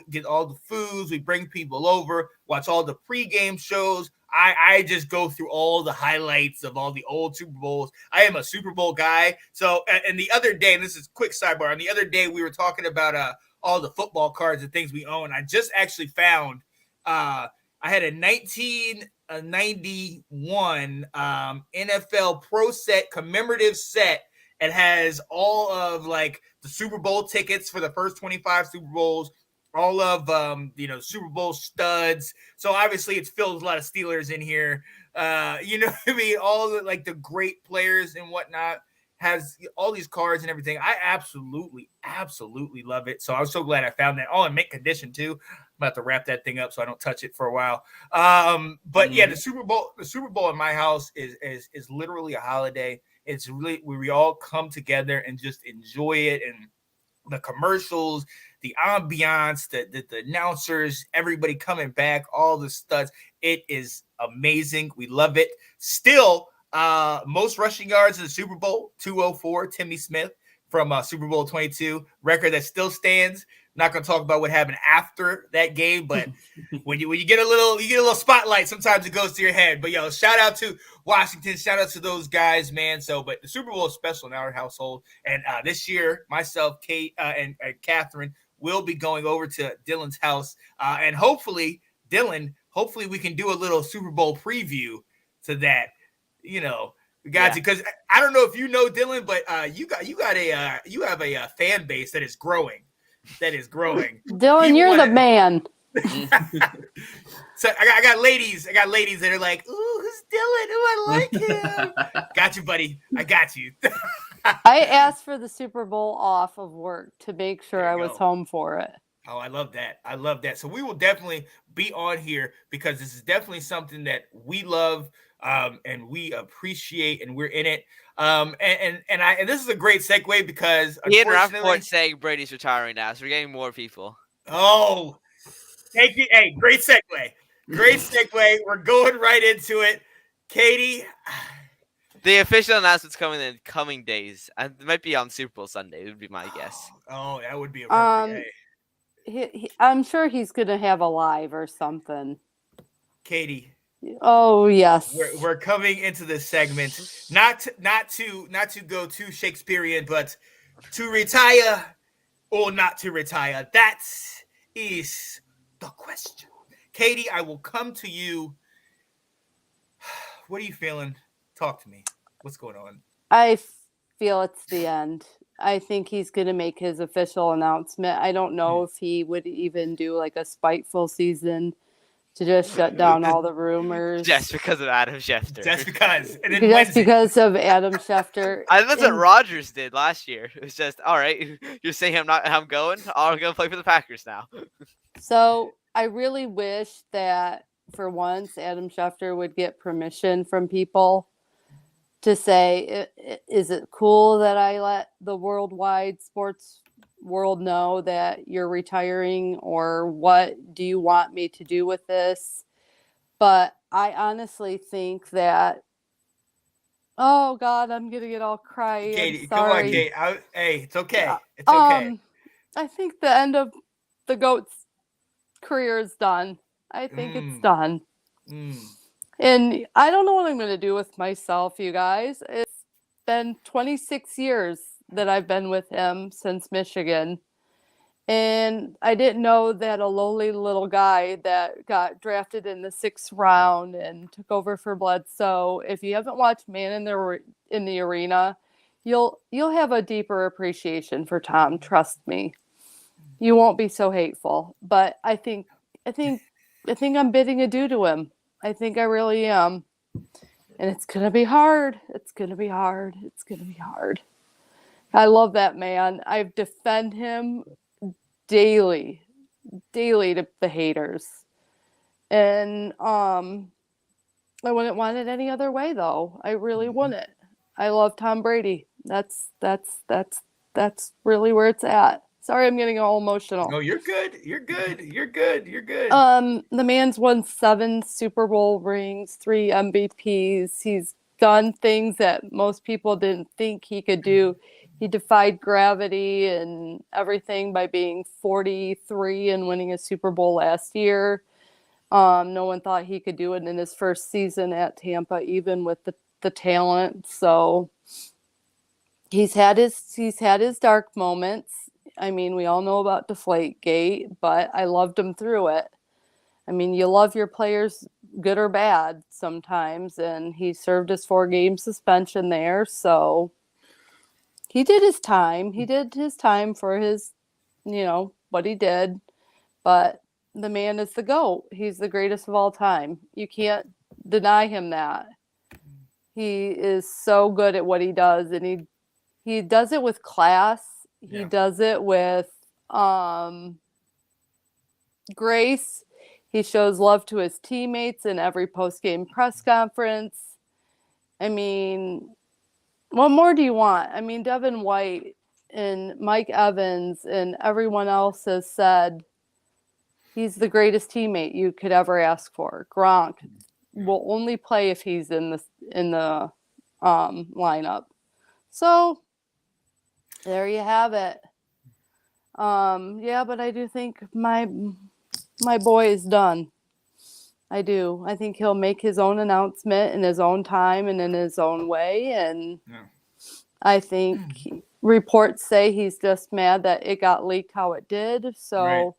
get all the foods. We bring people over, watch all the pregame shows. I just go through all the highlights of all the old Super Bowls. I am a Super Bowl guy. So, and the other day, and this is a quick sidebar, and the other day we were talking about all the football cards and things we own. I just actually found I had a 1991 NFL Pro Set commemorative set. It has all of like the Super Bowl tickets for the first 25 Super Bowls, all of Super Bowl studs. So obviously it's filled with a lot of Steelers in here. All the great players and whatnot, has all these cards and everything. I absolutely love it. So I was so glad I found that. All in mint condition too. I'm about to wrap that thing up so I don't touch it for a while. But yeah, the Super Bowl in my house is literally a holiday. It's really where we all come together and just enjoy it, and the commercials, the ambiance, the announcers, everybody coming back, all the studs. It is amazing. We love it. Still, most rushing yards in the Super Bowl, 204, Timmy Smith from Super Bowl 22, record that still stands. Not going to talk about what happened after that game, but when you get a little spotlight, sometimes it goes to your head. But yo, shout out to Washington, shout out to those guys, man. But the Super Bowl is special in our household, and this year, myself, Kate, and Catherine will be going over to Dylan's house, and hopefully, we can do a little Super Bowl preview to that. We got to, because I don't know if you know Dylan, but you have a fan base that is growing. Dylan, you're the man. So I got ladies that are like, ooh, who's Dylan? Ooh, I like him. Got you, buddy. I got you. I asked for the Super Bowl off of work to make sure I was home for it. Oh, I love that. So we will definitely be on here because this is definitely something that we love and we appreciate, and we're in it. And this is a great segue because the report saying Brady's retiring now, so we're getting more people. Oh, thank you. Hey, great segue. We're going right into it. Katie. The official announcement's coming in coming days. It might be on Super Bowl Sunday, would be my guess. Oh, that would be a perfect day. I'm sure he's going to have a live or something. Katie. Oh, yes. We're coming into this segment not to go too Shakespearean, but to retire or not to retire. That is the question. Katie, I will come to you. What are you feeling? Talk to me. What's going on? I feel it's the end. I think he's going to make his official announcement. I don't know if he would even do like a spiteful season to just shut down all the rumors. Just because of Adam Schefter. Just because. And then just because of Adam Schefter. I think that's what Rodgers did last year. It was just, all right, you're saying I'm going to play for the Packers now. So I really wish that for once Adam Schefter would get permission from people to say, is it cool that I let the worldwide sports world know that you're retiring, or what do you want me to do with this? But I honestly think that, oh God, I'm gonna get all cry. Katie, come on, Kate. Hey, it's okay. It's okay. I think the end of the GOAT's career is done. I think it's done. And I don't know what I'm gonna do with myself, you guys. It's been 26 years that I've been with him, since Michigan. And I didn't know that a lowly little guy that got drafted in the 6th round and took over for Bledsoe. If you haven't watched Man in the Arena, you'll have a deeper appreciation for Tom. Trust me, you won't be so hateful. But I think I'm bidding adieu to him. I think I really am, and it's gonna be hard. It's gonna be hard. I love that man. I defend him daily to the haters. And I wouldn't want it any other way, though. I really wouldn't. I love Tom Brady. That's really where it's at. Sorry, I'm getting all emotional. No, you're good. The man's won 7 Super Bowl rings, 3 MVPs. He's done things that most people didn't think he could do. He defied gravity and everything by being 43 and winning a Super Bowl last year. No one thought he could do it in his first season at Tampa, even with the talent. So he's had his dark moments. I mean, we all know about Deflategate, but I loved him through it. I mean, you love your players, good or bad, sometimes, and he served his 4-game suspension there, so he did his time. He did his time for his, what he did, but the man is the GOAT. He's the greatest of all time. You can't deny him that. He is so good at what he does, and he does it with class. He does it with grace. He shows love to his teammates in every post-game press conference. I mean, what more do you want? I mean, Devin White and Mike Evans and everyone else has said he's the greatest teammate you could ever ask for. Gronk will only play if he's in the lineup. So there you have it. Yeah, but I do think my boy is done. I do. I think he'll make his own announcement in his own time and in his own way. And I think reports say he's just mad that it got leaked how it did. So Right.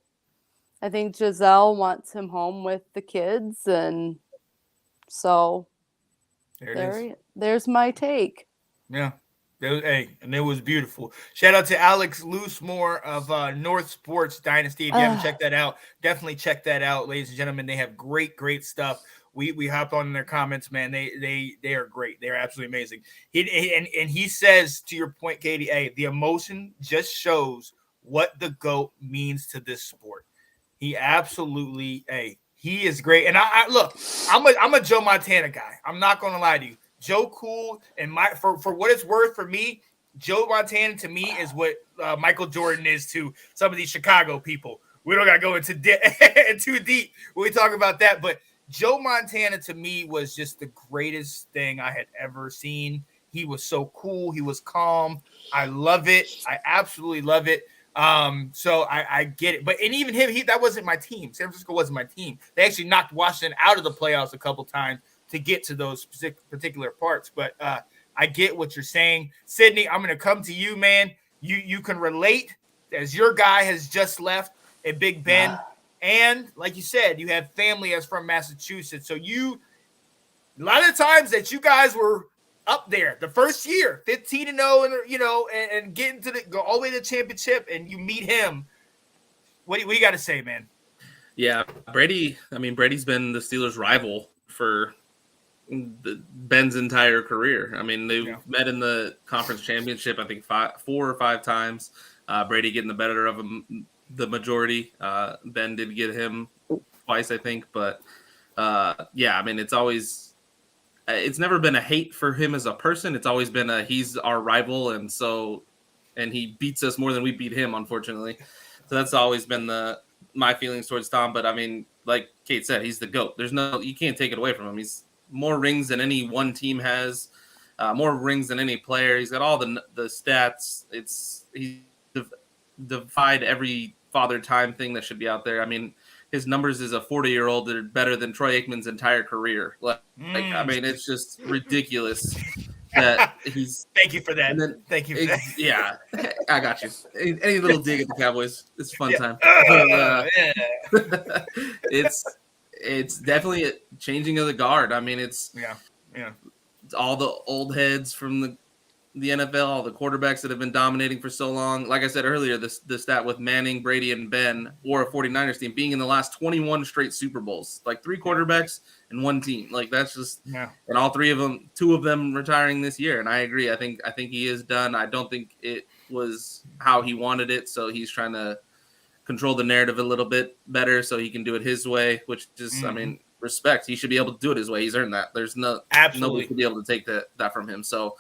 I think Giselle wants him home with the kids. And so there's my take. Yeah. And it was beautiful. Shout out to Alex Loosemore of North Sports Dynasty. If you haven't checked that out, definitely check that out, ladies and gentlemen. They have great stuff. We hopped on in their comments, man. They are great. They're absolutely amazing. He says, to your point, Katie, the emotion just shows what the GOAT means to this sport. He absolutely, he is great. And I look, I'm a Joe Montana guy. I'm not going to lie to you. Joe Cool and for what it's worth for me, Joe Montana to me is what Michael Jordan is to some of these Chicago people. We don't got to go into too deep when we talk about that, but Joe Montana to me was just the greatest thing I had ever seen. He was so cool. He was calm. I love it. I absolutely love it. So I get it. And even him, that wasn't my team. San Francisco wasn't my team. They actually knocked Washington out of the playoffs a couple times to get to those particular parts. But I get what you're saying. Sydney, I'm going to come to you, man. You can relate as your guy has just left at Big Ben. And like you said, you have family that's from Massachusetts. So a lot of times that you guys were up there the first year, 15-0, and getting go all the way to the championship, and you meet him. What do you got to say, man? Yeah, Brady. I mean, Brady's been the Steelers' rival for Ben's entire career. I mean, they met in the conference championship, I think 4 or 5 times. Brady getting the better of him the majority. Ben did get him twice, I think. But I mean, it's never been a hate for him as a person. It's always been he's our rival, and he beats us more than we beat him, unfortunately. So that's always been my feelings towards Tom. But I mean, like Kate said, he's the GOAT. You can't take it away from him. He's more rings than any one team has, more rings than any player. He's got all the stats. He defied every father time thing that should be out there. I mean, his numbers as a 40-year-old are better than Troy Aikman's entire career. I mean, it's just ridiculous that he's. Thank you for that. Thank you for that. Yeah, I got you. Any little dig at the Cowboys, it's a fun time. But, it's definitely a changing of the guard. I mean, it's all the old heads from the NFL, all the quarterbacks that have been dominating for so long. Like I said earlier, the stat with Manning, Brady, and Ben, or a 49ers team being in the last 21 straight Super Bowls, like 3 quarterbacks and 1 team. Like that's just, and all 3 of them, 2 of them retiring this year. And I agree. I think he is done. I don't think it was how he wanted it. So he's trying to control the narrative a little bit better so he can do it his way, which is, I mean, respect. He should be able to do it his way. He's earned that. There's nobody could be able to take that from him. So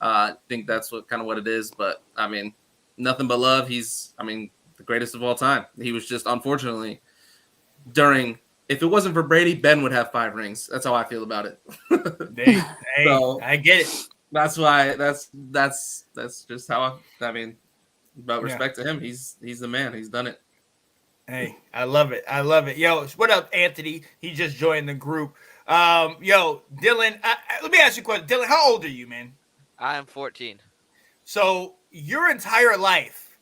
I think that's what it is. But I mean, nothing but love. He's, the greatest of all time. He was just, unfortunately, if it wasn't for Brady, Ben would have 5 rings. That's how I feel about it. So, I get it. That's why that's just how about respect to him. He's the man. He's done it. Hey, I love it. Yo, what up, Anthony? He just joined the group. Yo, Dylan, let me ask you a question. Dylan, how old are you, man? I am 14. So your entire life,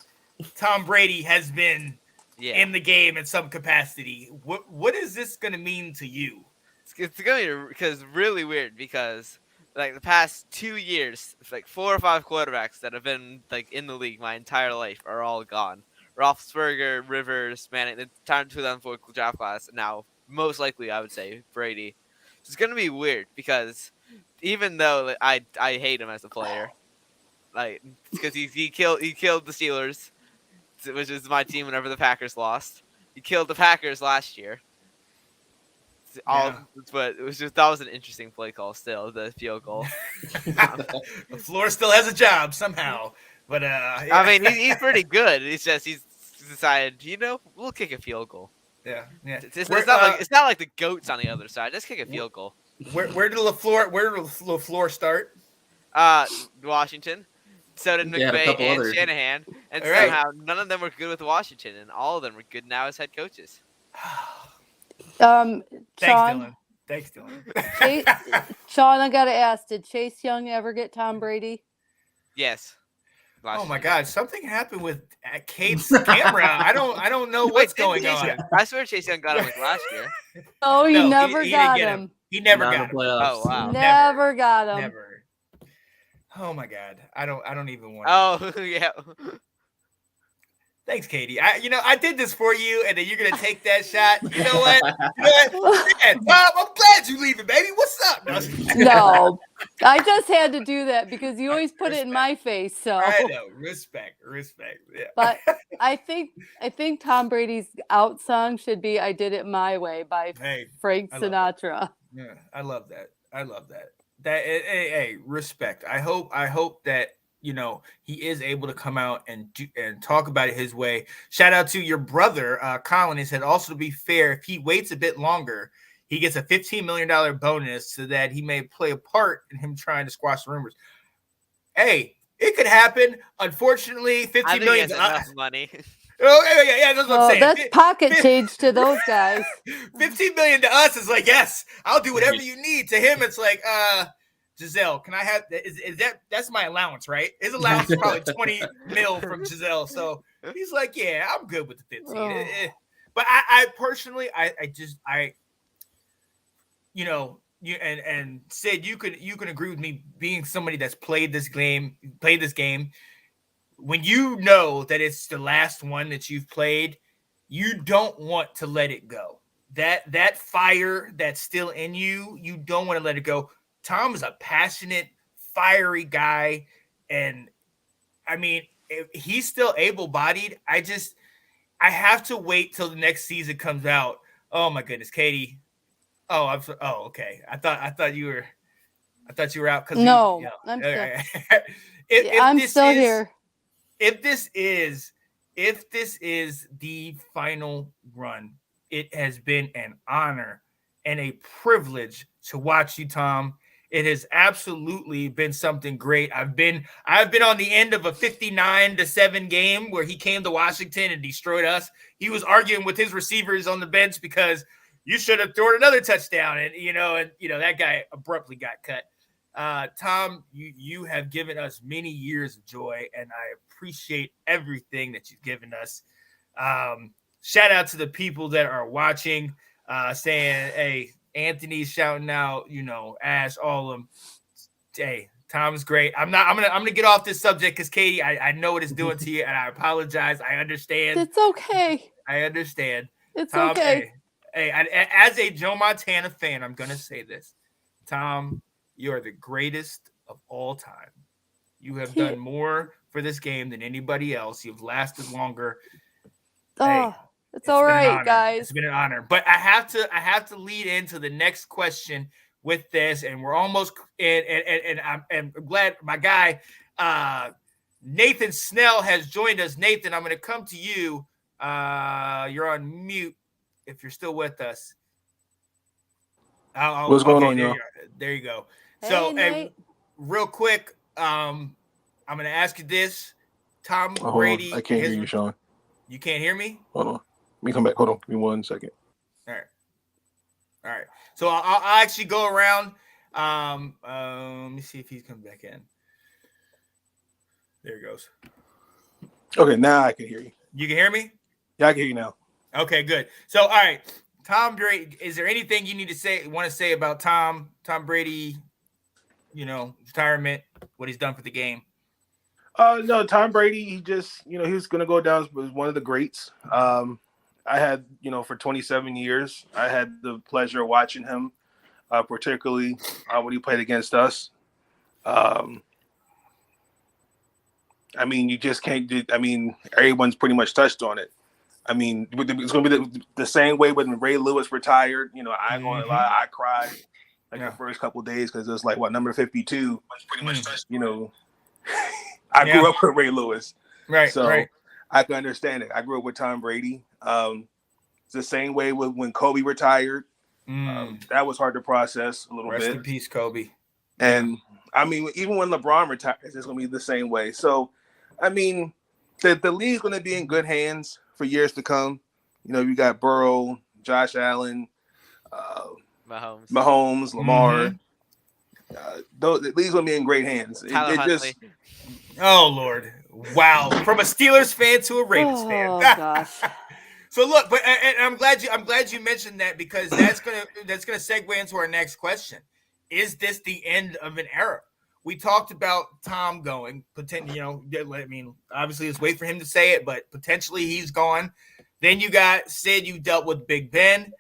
Tom Brady has been in the game in some capacity. What is this going to mean to you? It's going to be really weird because like the past 2 years, it's like 4 or 5 quarterbacks that have been like in the league my entire life are all gone. Roethlisberger, Rivers, Manning, the time 2004 draft class. Now, most likely, I would say Brady. It's going to be weird because even though I hate him as a player, like because he killed the Steelers, which is my team whenever the Packers lost. He killed the Packers last year. But it was that was an interesting play call still, the field goal. The floor still has a job somehow. But I mean he's pretty good. It's just he's decided, we'll kick a field goal. Yeah. It's not like the GOAT's on the other side. Just kick a field goal. Where did LaFleur start? Washington. So did They had a McVay couple and other- Shanahan, and All right. somehow none of them were good with Washington, and all of them are good now as head coaches. Thanks, Sean, Dylan. Sean, I gotta ask, did Chase Young ever get Tom Brady? Yes. Oh my year. God! Something happened with Kate's camera. I don't know what's Wait, didn't going Chase on. I swear Chase Young got him like last year. Oh, he No, never he got didn't get him. He never Not got in him. the playoffs. Oh wow. Never got him. Never. Oh my God! I don't even want. Oh yeah. Thanks, Katie. I did this for you, and then you're gonna take that shot. You know what? Yeah, Tom, I'm glad you leaving, baby. What's up? No, I just had to do that because you always put it in my face. So I know. Respect. Yeah. But I think Tom Brady's out song should be "I Did It My Way" by Frank Sinatra. Yeah, I love that. Hey, respect. I hope that he is able to come out and talk about it his way. Shout out to your brother, Colin. He said, also to be fair, if he waits a bit longer, he gets a $15 million bonus so that he may play a part in him trying to squash the rumors. Hey, it could happen. Unfortunately, $15 million. Enough money. Oh, yeah, that's what I'm saying. That's pocket change to those guys. $15 million to us is like, yes, I'll do whatever you need. To him, it's like, Giselle, can I have that's my allowance, right? His allowance is probably 20 mil from Giselle. So he's like, yeah, I'm good with the 15. Oh. But I personally, you and Sid, you can agree with me being somebody that's played this game. When you know that it's the last one that you've played, you don't want to let it go. That fire that's still in you, you don't want to let it go. Tom is a passionate, fiery guy, and I mean, if he's still able-bodied. I have to wait till the next season comes out. Oh my goodness, Katie. Oh, okay. I thought you were out because no, I'm still. I'm still here. If this is the final run, it has been an honor and a privilege to watch you, Tom. It has absolutely been something great. I've been on the end of a 59-7 game where he came to Washington and destroyed us. He was arguing with his receivers on the bench because you should have thrown another touchdown, and that guy abruptly got cut. Tom, you have given us many years of joy, and I appreciate everything that you've given us. Shout out to the people that are watching, saying, hey, Anthony's shouting out, Ash, all of them. Hey, Tom's great. I'm gonna get off this subject because Katie, I know what it's doing to you, and I apologize. I understand. It's okay. I understand. It's Tom, okay. Hey, as a Joe Montana fan, I'm gonna say this. Tom, you are the greatest of all time. You have done more for this game than anybody else. You've lasted longer. Oh, it's all right, guys. It's been an honor. But I have to lead into the next question with this, and we're almost and I'm glad my guy Nathan Snell has joined us. Nathan, I'm going to come to you. You're on mute if you're still with us. What's going on, y'all? There you go. Hey, So, Nate. real quick, I'm going to ask you this. Tom Brady. I can't hear you, Sean. You can't hear me? Hold on. Let me come back. Hold on. Give me 1 second. All right. So I'll actually go around. Let me see if he's coming back in. There he goes. Okay, now I can hear you. You can hear me? Yeah, I can hear you now. Okay, good. So, all right, Tom Brady. Is there anything you need to want to say about Tom Brady? Retirement, what he's done for the game. No, Tom Brady. He just, he's going to go down as one of the greats. I had, for 27 years, I had the pleasure of watching him, particularly when he played against us. You just can't do. Everyone's pretty much touched on it. It's going to be the same way when Ray Lewis retired. I ain't going to lie, I cried the first couple of days because it was like number 52. Pretty much touched. I grew up with Ray Lewis, right? So right. I can understand it. I grew up with Tom Brady. It's the same way when Kobe retired. That was hard to process a little bit. Rest in peace, Kobe. And I mean, even when LeBron retires, it's going to be the same way. So, I mean, the league's going to be in good hands for years to come. You know, you got Burrow, Josh Allen, Mahomes, Lamar. The league's going to be in great hands. Oh, Lord. Wow. From a Steelers fan to a Ravens fan. Oh, gosh. So look, but and I'm glad you mentioned that, because that's gonna segue into our next question. Is this the end of an era? We talked about Tom going, potentially. I mean, obviously, let's wait for him to say it, but potentially he's gone. Then you got Sid. You dealt with Big Ben.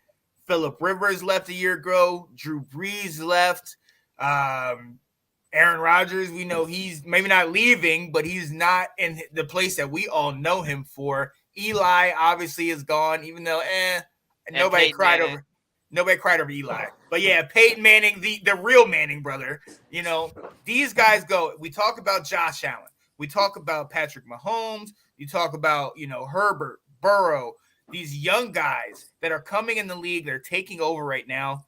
Phillip Rivers left a year ago. Drew Brees left. Aaron Rodgers, we know he's maybe not leaving, but he's not in the place that we all know him for. Eli obviously is gone, even though nobody cried over Eli. But yeah, Peyton Manning, the real Manning brother. These guys go. We talk about Josh Allen. We talk about Patrick Mahomes. You talk about Herbert, Burrow. These young guys that are coming in the league, they're taking over right now.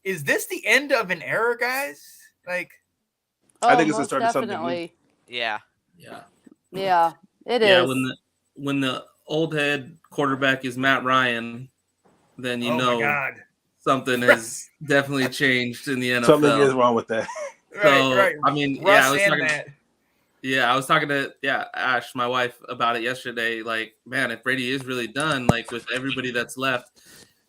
Is this the end of an era, guys? Like, I think it's the start of something new. Yeah, it is. Yeah, when the old head quarterback is Matt Ryan, then my God. Something has definitely changed in the NFL. Something is wrong with that. So, right. I mean, I was talking to Ash, my wife, about it yesterday. Like, man, if Brady is really done, like with everybody that's left,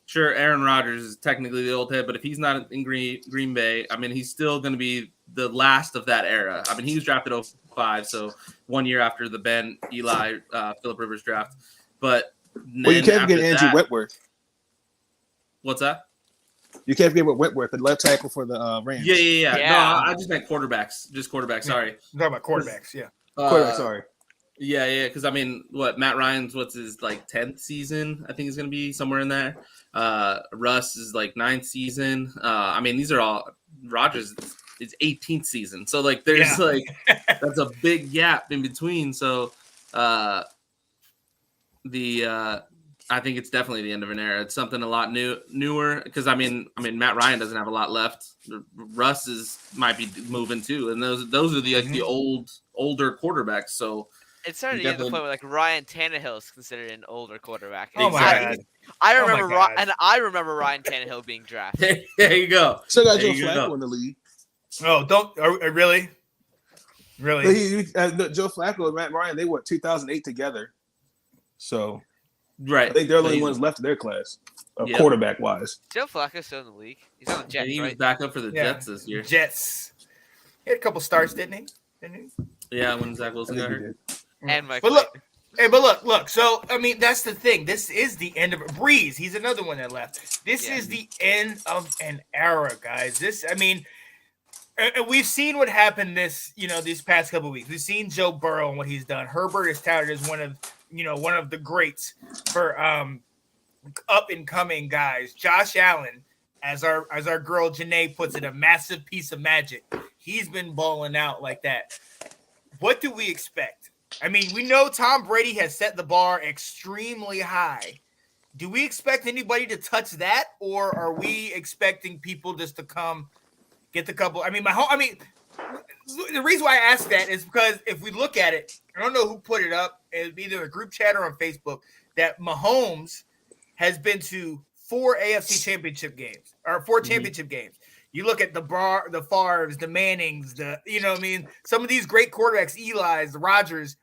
sure, Aaron Rodgers is technically the old head, but if he's not in Green Bay, I mean, he's still going to be the last of that era. I mean, he was drafted 2005, so 1 year after the Ben, Eli, Phillip Rivers draft. But you can't forget Andrew Whitworth. What's that? You can't forget Whitworth, the left tackle for the Rams. Yeah. No, I just meant quarterbacks. Just quarterbacks. Sorry. I'm talking about quarterbacks. Yeah. Sorry. Yeah. Because I mean, Matt Ryan's what's his 10th season? I think he's going to be somewhere in there. Russ is 9th season. I mean, these are all Rodgers. It's 18th season. So there's that's a big gap in between. So I think it's definitely the end of an era. It's something a lot newer because I mean Matt Ryan doesn't have a lot left. Russ might be moving too, and those are the older quarterbacks. So it's starting to get to the point where Ryan Tannehill is considered an older quarterback. Oh my God. I remember Ryan Tannehill being drafted. There you go. So got Joe Flacco in the league. Oh, really? Joe Flacco and Matt Ryan, they were 2008 together. So, right. I think they're the only ones left in their class, quarterback wise. Joe Flacco's still in the league. He's on the Jets. He was back up for the Jets this year. Jets. He had a couple starts, didn't he? Yeah, when Zach Wilson got hurt. And Mike. But look. So I mean, that's the thing. This is the end of Breeze. He's another one that left. This is the end of an era, guys. We've seen what happened these past couple of weeks. We've seen Joe Burrow and what he's done. Herbert is touted as one of the greats for up and coming guys. Josh Allen, as our girl Janae puts it, a massive piece of magic. He's been balling out like that. What do we expect? I mean, we know Tom Brady has set the bar extremely high. Do we expect anybody to touch that, or are we expecting people just to come get the couple? I mean, the reason why I ask that is because if we look at it, I don't know who put it up, it's either a group chat or on Facebook, that Mahomes has been to 4 AFC championship games or 4 championship games. You look at the Favres, the Mannings, some of these great quarterbacks, Eli's, the Rodgers,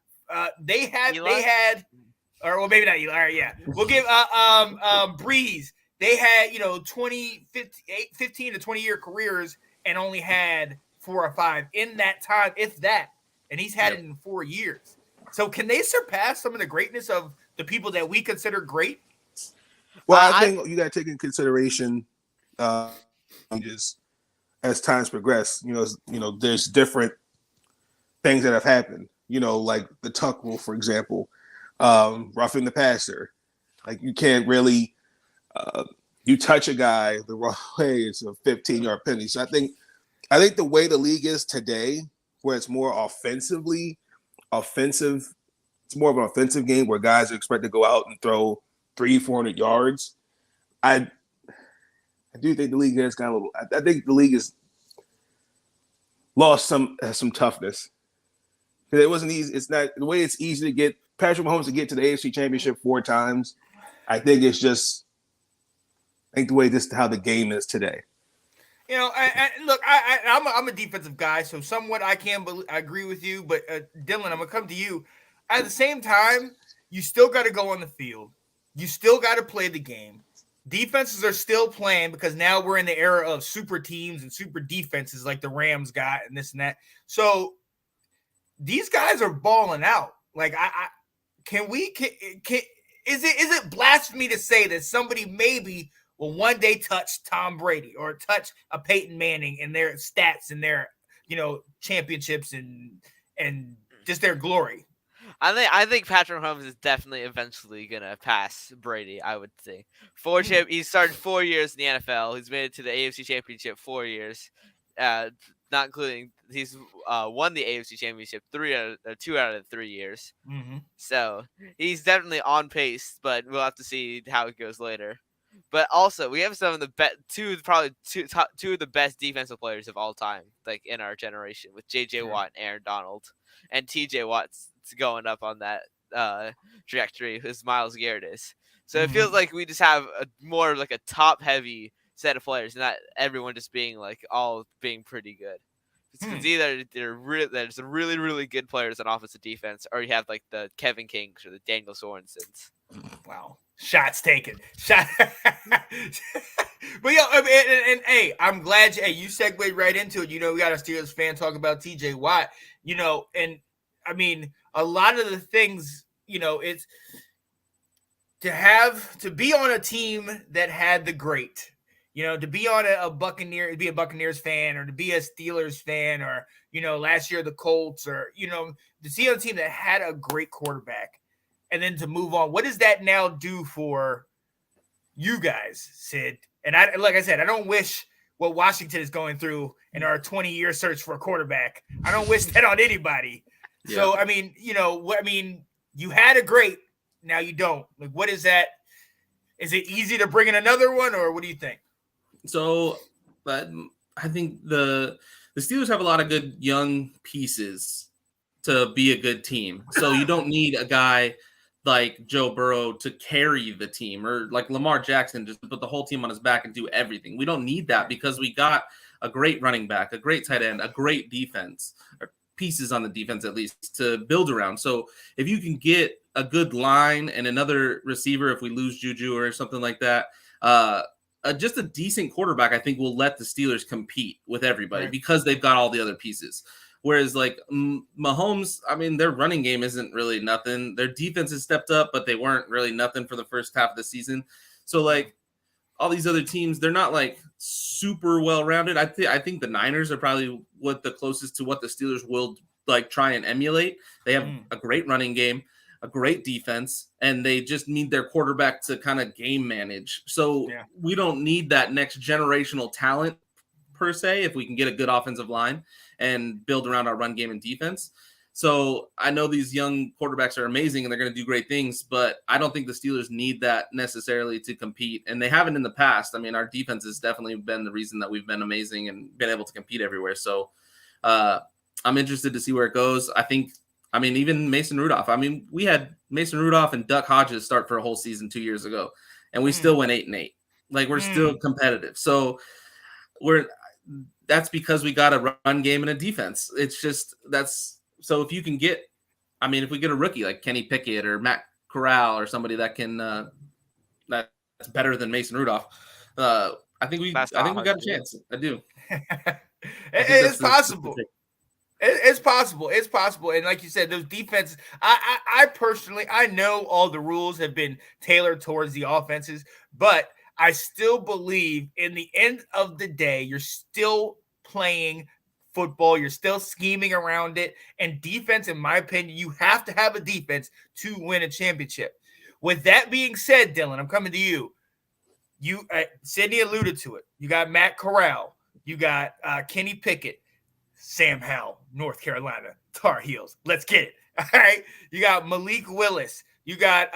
they had, or well, maybe not Eli. All right, yeah. We'll give Breeze. They had 15 to 20 year careers and only had 4 or 5 in that time, if that. And he's had it in 4 years. So can they surpass some of the greatness of the people that we consider great? Well, I think you got to take in consideration just as times progress. There's different things that have happened. Like the tuck rule, for example, roughing the passer. Like you can't really you touch a guy the wrong way, it's a 15-yard penalty. So I think the way the league is today, where it's more offensive. It's more of an offensive game where guys are expected to go out and throw 300-400 yards. I do think the league has got a little. I think the league is lost some toughness. It wasn't easy. It's not the way it's easy to get Patrick Mahomes to get to the AFC Championship 4 times. I think it's just the way how the game is today. You know, I'm a defensive guy, so somewhat I agree with you. But Dylan, I'm gonna come to you. At the same time, you still got to go on the field. You still got to play the game. Defenses are still playing because now we're in the era of super teams and super defenses like the Rams got and this and that. So these guys are balling out. Like, is it blasphemy to say that somebody maybe will one day touch Tom Brady or touch a Peyton Manning and their stats and their, championships and just their glory? I think Patrick Mahomes is definitely eventually gonna pass Brady. I would say he started 4 years in the NFL. He's made it to the AFC Championship 4 years, not including he's won the AFC Championship 2 out of the 3 years. Mm-hmm. So he's definitely on pace, but we'll have to see how it goes later. But also, we have some of the two of the best defensive players of all time, like in our generation, with J.J. Watt and Aaron Donald, and T.J. Watt's going up on that trajectory as Myles Garrett is. So it feels like we just have more like a top-heavy set of players, not everyone just being all being pretty good. It's either there's really, really good players on offensive defense, or you have like the Kevin Kings or the Daniel Sorensens. Wow. Shots taken. But and hey, I'm glad you segued right into it. We got a Steelers fan talk about TJ Watt, and I mean, a lot of the things, it's to be on a team that had the great, to be on a Buccaneers fan, or to be a Steelers fan, or, last year the Colts, or, to see on a team that had a great quarterback. And then to move on, what does that now do for you guys, Sid? And like I said, I don't wish what Washington is going through in our 20-year search for a quarterback. I don't wish that on anybody. Yeah. So, I mean, you had a great, now you don't. Like, what is that? Is it easy to bring in another one, or what do you think? So, I think the Steelers have a lot of good young pieces to be a good team. So you don't need a guy like Joe Burrow to carry the team, or like Lamar Jackson just to put the whole team on his back and do everything. We don't need that because we got a great running back, a great tight end, a great defense, or pieces on the defense at least to build around. So if you can get a good line and another receiver, if we lose Juju or something like that, just a decent quarterback, I think will let the Steelers compete with everybody because they've got all the other pieces. Whereas like Mahomes, I mean, their running game isn't really nothing. Their defense has stepped up, but they weren't really nothing for the first half of the season. So like all these other teams, they're not like super well-rounded. I think the Niners are probably the closest to what the Steelers will like try and emulate. They have a great running game, a great defense, and they just need their quarterback to kind of game manage. So we don't need that next generational talent per se if we can get a good offensive line and build around our run game and defense. So I know these young quarterbacks are amazing and they're going to do great things, but I don't think the Steelers need that necessarily to compete. And they haven't in the past. I mean, our defense has definitely been the reason that we've been amazing and been able to compete everywhere. So I'm interested to see where it goes. Even Mason Rudolph. I mean, we had Mason Rudolph and Duck Hodges start for a whole season 2 years ago, and we still went 8-8. Like, we're still competitive. So that's because we got a run game and a defense. It's just so if you can get, if we get a rookie like Kenny Pickett or Matt Corral or somebody that can that's better than Mason Rudolph, I think we got a chance. I do. It's possible. It's possible. It's possible. And like you said, those defenses, I personally, I know all the rules have been tailored towards the offenses, but I still believe in the end of the day, you're still playing football. You're still scheming around it. And defense, in my opinion, you have to have a defense to win a championship. With that being said, Dylan, I'm coming to you. Sydney alluded to it. You got Matt Corral. You got Kenny Pickett. Sam Howell, North Carolina, Tar Heels. Let's get it. All right. You got Malik Willis. You got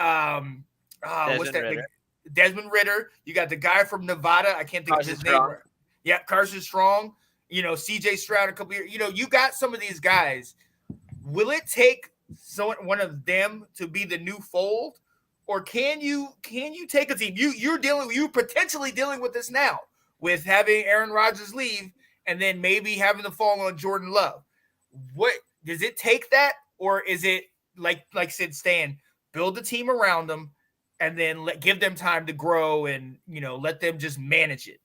Desmond Ritter. You got the guy from Nevada. I can't think of his name. Yeah, Carson Strong. CJ Stroud a couple years. You got some of these guys. Will it take one of them to be the new fold, or can you take a team? You're potentially dealing with this now with having Aaron Rodgers leave and then maybe having the fall on Jordan Love. What does it take that, or is it like said Stan, build a team around them and then give them time to grow and let them just manage it?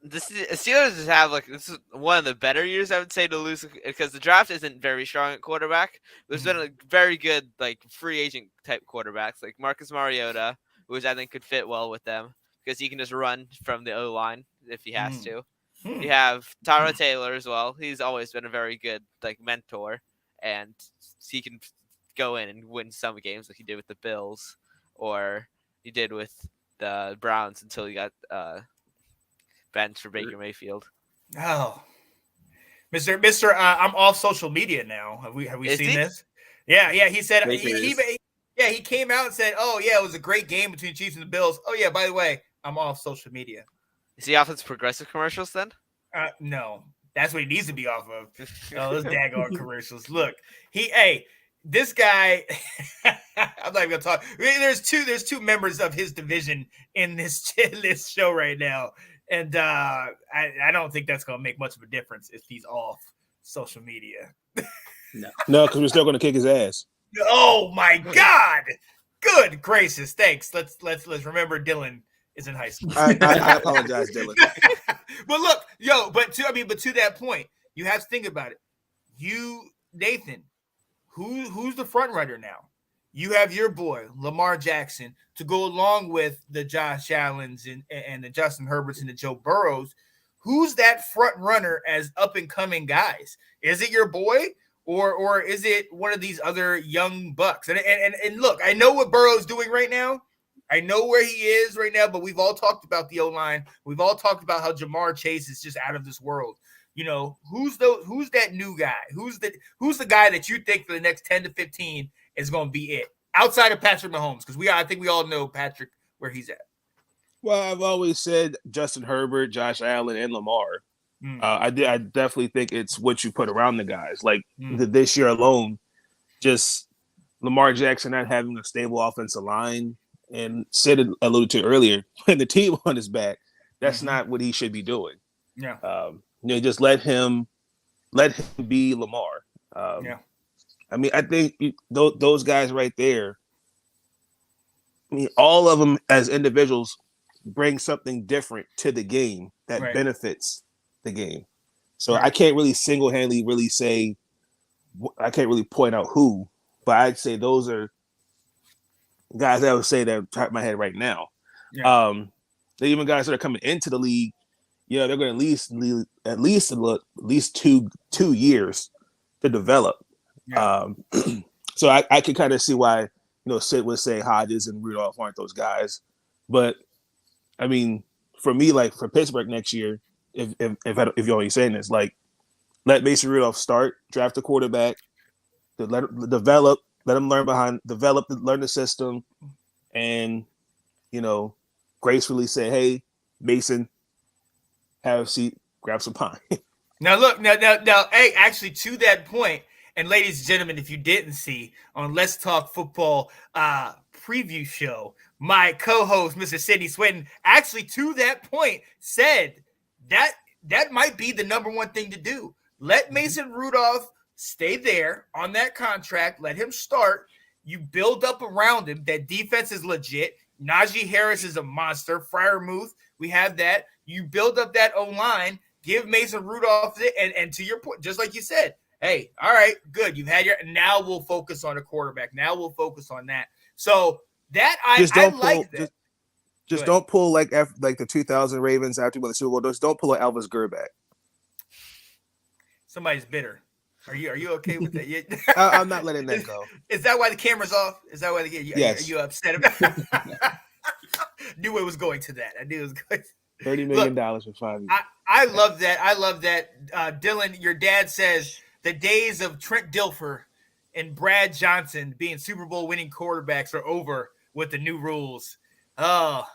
The Steelers have this is one of the better years, I would say, to lose, because the draft isn't very strong at quarterback. There's been a very good free agent type quarterbacks like Marcus Mariota, which I think could fit well with them because he can just run from the O line if he has to. You have Tyrod Taylor as well. He's always been a very good mentor, and he can go in and win some games like he did with the Bills or he did with the Browns until he got bench for Baker Mayfield. Oh, Mr. I'm off social media now. Have we seen this? Yeah. He said he came out and said, "Oh yeah, it was a great game between Chiefs and the Bills." Oh yeah, by the way, I'm off social media. Is he off his progressive commercials then? No, that's what he needs to be off of. Those daggone commercials. Look, this guy. I'm not even gonna talk. There's two members of his division in this show right now. And I don't think that's going to make much of a difference if he's off social media. No, because we're still going to kick his ass. Oh my God! Good gracious, thanks. Let's remember Dylan is in high school. I apologize, Dylan. But look, but to that point, you have to think about it. Nathan, who's the front runner now? You have your boy Lamar Jackson to go along with the Josh Allens and the Justin Herberts and the Joe Burrows. Who's that front runner as up and coming guys? Is it your boy or is it one of these other young bucks? And look, I know what Burrow's doing right now. I know where he is right now, but we've all talked about the O-line. We've all talked about how Jamar Chase is just out of this world. Who's that new guy? Who's the guy that you think for the next 10 to 15 is going to be it outside of Patrick Mahomes? Because I think we all know Patrick where he's at. Well, I've always said Justin Herbert, Josh Allen, and Lamar. I definitely think it's what you put around the guys. This year alone, just Lamar Jackson not having a stable offensive line, and Sid alluded to earlier, putting the team on his back. That's not what he should be doing. Yeah. Just let him be Lamar. I mean, I think those guys right there, all of them as individuals bring something different to the game that benefits the game. So I can't really single-handedly really say, I can't really point out who, but I'd say those are guys I would say that are top of my head right now. Yeah. Even guys that are coming into the league, they're going to at least 2 years to develop. Yeah. So I could kind of see why Sid would say Hodges and Rudolph aren't those guys, but I mean, for me, for Pittsburgh next year, if you're only saying this, let Mason Rudolph start, draft a quarterback, let him learn learn the system, and gracefully say, hey, Mason, have a seat, grab some pie. Now look, hey, actually to that point. And ladies and gentlemen, if you didn't see on Let's Talk Football preview show, my co-host, Mr. Sidney Swinton, actually to that point said that might be the number one thing to do. Let Mason Rudolph stay there on that contract. Let him start. You build up around him. That defense is legit. Najee Harris is a monster. Freiermuth, we have that. You build up that O-line. Give Mason Rudolph it. And to your point, just like you said, hey, all right, good. You've had now we'll focus on the quarterback. Now we'll focus on that. So that I like that. Just don't pull like the 2000 Ravens after the Super Bowl. Just don't pull an Elvis Gerback. Somebody's bitter. Are you okay with that? I'm not letting that go. Is that why the camera's off? Is that why yes. Are you upset about Knew it was going to that. I knew it was going to $30 million for 5 years. I love that. I love that. Dylan, your dad says the days of Trent Dilfer and Brad Johnson being Super Bowl winning quarterbacks are over with the new rules. Oh,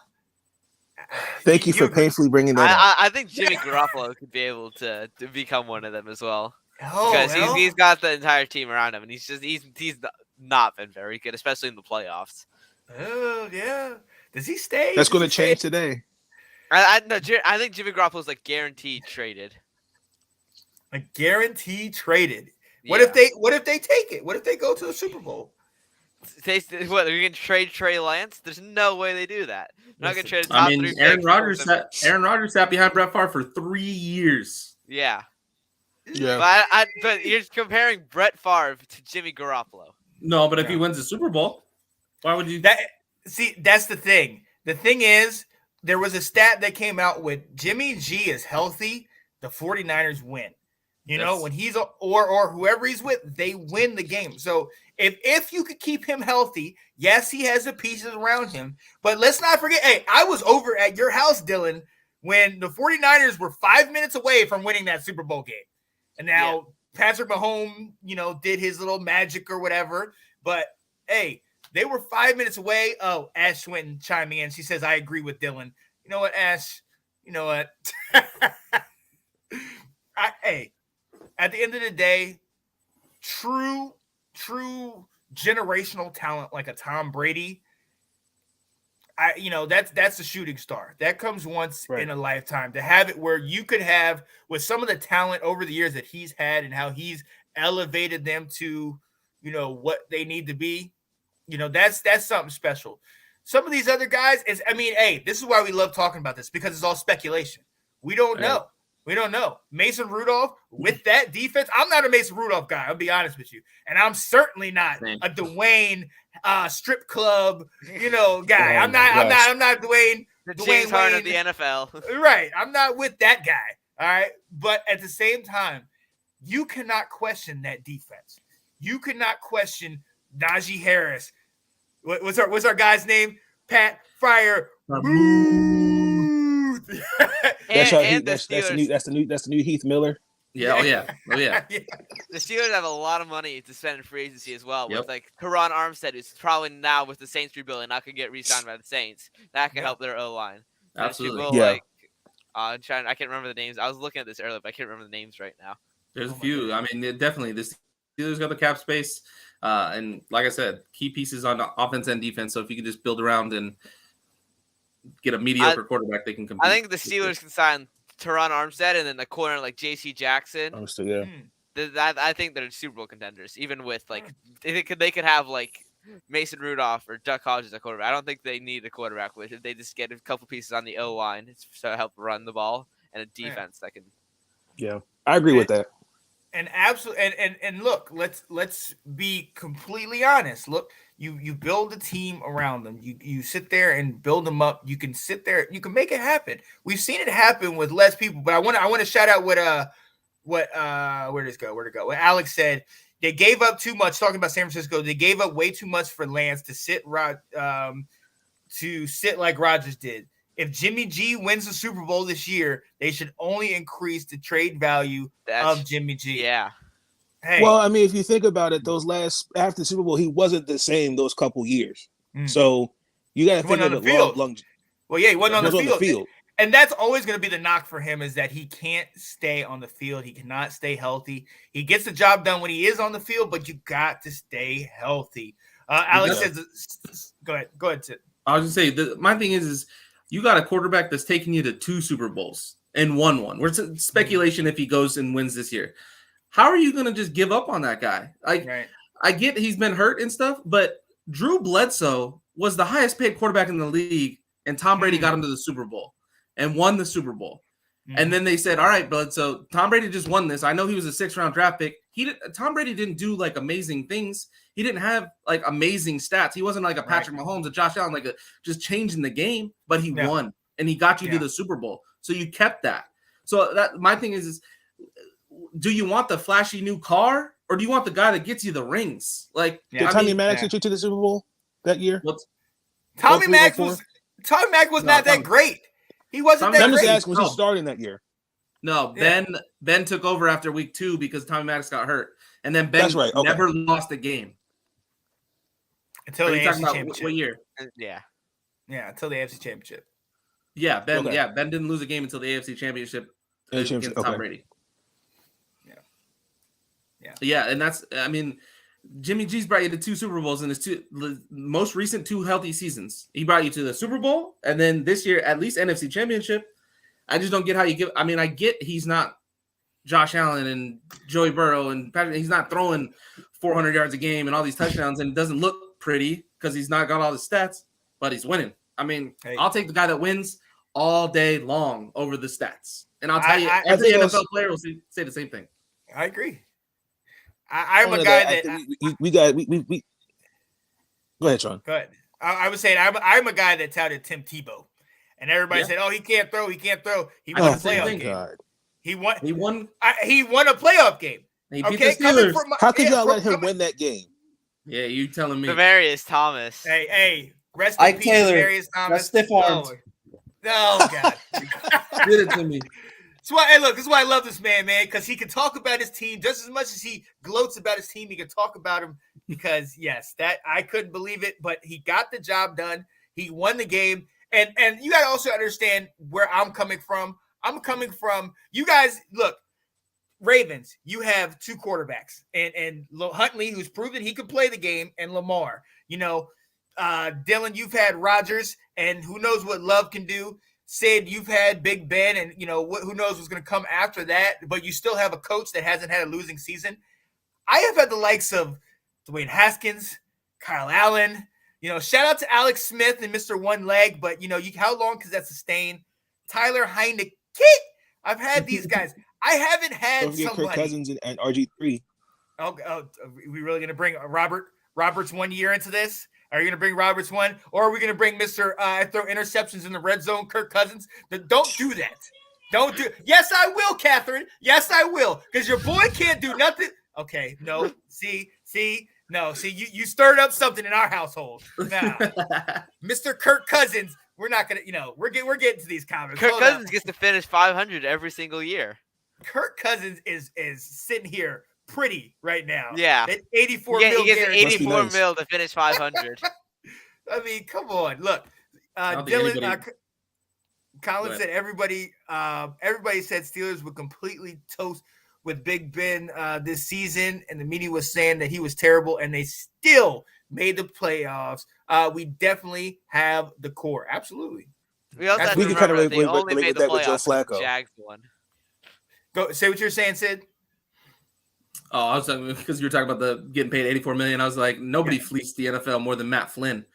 Thank you for painfully bringing that up. I think Jimmy Garoppolo could be able to become one of them as well. Oh, Because well. he's got the entire team around him, and he's not been very good, especially in the playoffs. Oh, yeah. Does he stay? That's going to change today. I think Jimmy Garoppolo's like guaranteed traded. A guaranteed traded. Yeah. What if they take it? What if they go to the Super Bowl? What, are you going to trade Trey Lance? There's no way they do that. They're not going to trade a top I mean, 3 Aaron pick Rodgers sat behind Brett Favre for 3 years. Yeah. Yeah. But you're comparing Brett Favre to Jimmy Garoppolo. No, but if he wins the Super Bowl, why would you? See, that's the thing. The thing is, there was a stat that came out with Jimmy G is healthy, the 49ers win. You know, when he's or whoever he's with, they win the game. So if you could keep him healthy, yes, he has the pieces around him. But let's not forget, hey, I was over at your house, Dylan, when the 49ers were 5 minutes away from winning that Super Bowl game. And now Patrick Mahomes, did his little magic or whatever. But hey, they were 5 minutes away. Oh, Ash Swinton chiming in. She says, I agree with Dylan. You know what, Ash? You know what? Hey, at the end of the day, true generational talent like a Tom Brady, that's a shooting star. That comes once in a lifetime. To have it where you could have, with some of the talent over the years that he's had and how he's elevated them to, what they need to be, that's something special. Some of these other guys hey, this is why we love talking about this, because it's all speculation. We don't know. We don't know. Mason Rudolph, with that defense, I'm not a Mason Rudolph guy, I'll be honest with you. And I'm certainly not a Dwayne strip club, guy. I'm not Dwayne. The James Harden of the NFL. Right. I'm not with that guy. All right. But at the same time, you cannot question that defense. You cannot question Najee Harris. What's our guy's name? Pat Fryer. That's the new Heath Miller. Yeah, oh yeah. The Steelers have a lot of money to spend in free agency as well. With like Karan Armstead, who's probably now with the Saints rebuilding, not gonna get re-signed by the Saints. That can help their O-line. Absolutely. I can't remember the names. I was looking at this earlier, but I can't remember the names right now. There's a few. I mean, definitely the Steelers got the cap space, and like I said, key pieces on offense and defense. So if you can just build around and get a mediocre quarterback, they can compete. I think the Steelers can sign Teron Armstead and then the corner like J.C. Jackson. I think they're Super Bowl contenders, even with they could have like Mason Rudolph or Duck Hodges as a quarterback. I don't think they need a quarterback with it. They just get a couple pieces on the O line to help run the ball and a defense that can. Yeah, I agree with that. And absolutely, and look, let's be completely honest. Look, you build a team around them. You sit there and build them up. You can sit there. You can make it happen. We've seen it happen with less people. But I want to shout out where'd it go? What Alex said. They gave up too much. Talking about San Francisco, they gave up way too much for Lance to sit like Rodgers did. If Jimmy G wins the Super Bowl this year, they should only increase the trade value of Jimmy G. Yeah. Hey. Well, I mean, if you think about it, after the Super Bowl, he wasn't the same those couple years. So you got to think of it long. Well, yeah, he wasn't on the field. And that's always going to be the knock for him, is that he can't stay on the field. He cannot stay healthy. He gets the job done when he is on the field, but you got to stay healthy. Alex says, go ahead, Sid. I was going to say, my thing is you got a quarterback that's taking you to 2 Super Bowls and won one. Where's speculation if he goes and wins this year? How are you going to just give up on that guy? I get he's been hurt and stuff, but Drew Bledsoe was the highest paid quarterback in the league, and Tom Brady got him to the Super Bowl and won the Super Bowl. And then they said, all right, Bledsoe, Tom Brady just won this. I know he was a 6th-round draft pick. Tom Brady didn't do like amazing things. He didn't have like amazing stats. He wasn't like a Patrick Mahomes, a Josh Allen, just changing the game, but he won and he got you to the Super Bowl. So you kept that. So that my thing is do you want the flashy new car or do you want the guy that gets you the rings? Did Tommy Maddox get you to the Super Bowl that year? Tommy Maddox was not that great. He wasn't that great. I'm just asking, was he starting that year? No, Ben took over after week 2 because Tommy Maddox got hurt. And then Ben never lost a game. Until the AFC Championship. What year? Yeah. Yeah, until the AFC Championship. Yeah, Ben. Okay. Yeah, Ben didn't lose a game until the AFC Championship against Tom Brady. Yeah, and that's. I mean, Jimmy G's brought you to 2 Super Bowls in his most recent 2 healthy seasons. He brought you to the Super Bowl, and then this year at least NFC Championship. I just don't get how you give. I mean, I get he's not Josh Allen and Joey Burrow and Patrick. He's not throwing 400 yards a game and all these touchdowns, and it doesn't look pretty because he's not got all the stats, but he's winning. I mean, I'll take the guy that wins all day long over the stats. And I'll tell you, every NFL player will say the same thing. I agree. I'm a guy that we go ahead, Sean. Go ahead. I was saying I'm a guy that touted Tim Tebow, and everybody said, "Oh, he can't throw. He can't throw." He won a playoff game. God. He won a playoff game. He beat the Steelers. How could y'all let him win that game? Yeah, you telling me? Demarius Thomas. Hey, rest in peace, Demarius Thomas. Stiff armed. Oh God. Did it to me. This is why I love this man, because he can talk about his team just as much as he gloats about his team. He can talk about him because, yes, that I couldn't believe it, but he got the job done. He won the game, and you got to also understand where I'm coming from. I'm coming from you guys. Look, Ravens, you have 2 quarterbacks, and Huntley, who's proven he can play the game, and Lamar. Dylan, you've had Rodgers, and who knows what Love can do. Sid, you've had Big Ben, and who knows what's going to come after that. But you still have a coach that hasn't had a losing season. I have had the likes of Dwayne Haskins, Kyle Allen. Shout out to Alex Smith and Mr. One Leg. But how long does that sustain? Tyler Heineke. I've had these guys. I haven't had Don't forget Kirk Cousins and RG3. Oh, are we really going to bring Roberts 1 year into this? Are you going to bring Roberts 1? Or are we going to bring Mr. Throw interceptions in the red zone, Kirk Cousins? Don't do that. Don't do. Yes, I will, Catherine. Yes, I will. Because your boy can't do nothing. Okay, no. See. No, see, you stirred up something in our household. Nah. Mr. Kirk Cousins, we're not going to, we're getting to these comments. Kirk Cousins gets to finish 500 every single year. Kirk Cousins is sitting here pretty right now. Yeah. At 84 mil. He gets 84 mil to finish 500. I mean, come on. Look, Dylan, Colin said everybody said Steelers would completely toast with Big Ben this season, and the media was saying that he was terrible, and they still made the playoffs. We definitely have the core. Absolutely. We also have to remember they only made the playoffs with the Jags won. Go say what you're saying, Sid. Oh, I was talking because you were talking about the getting paid $84 million. I was like, nobody fleeced the NFL more than Matt Flynn.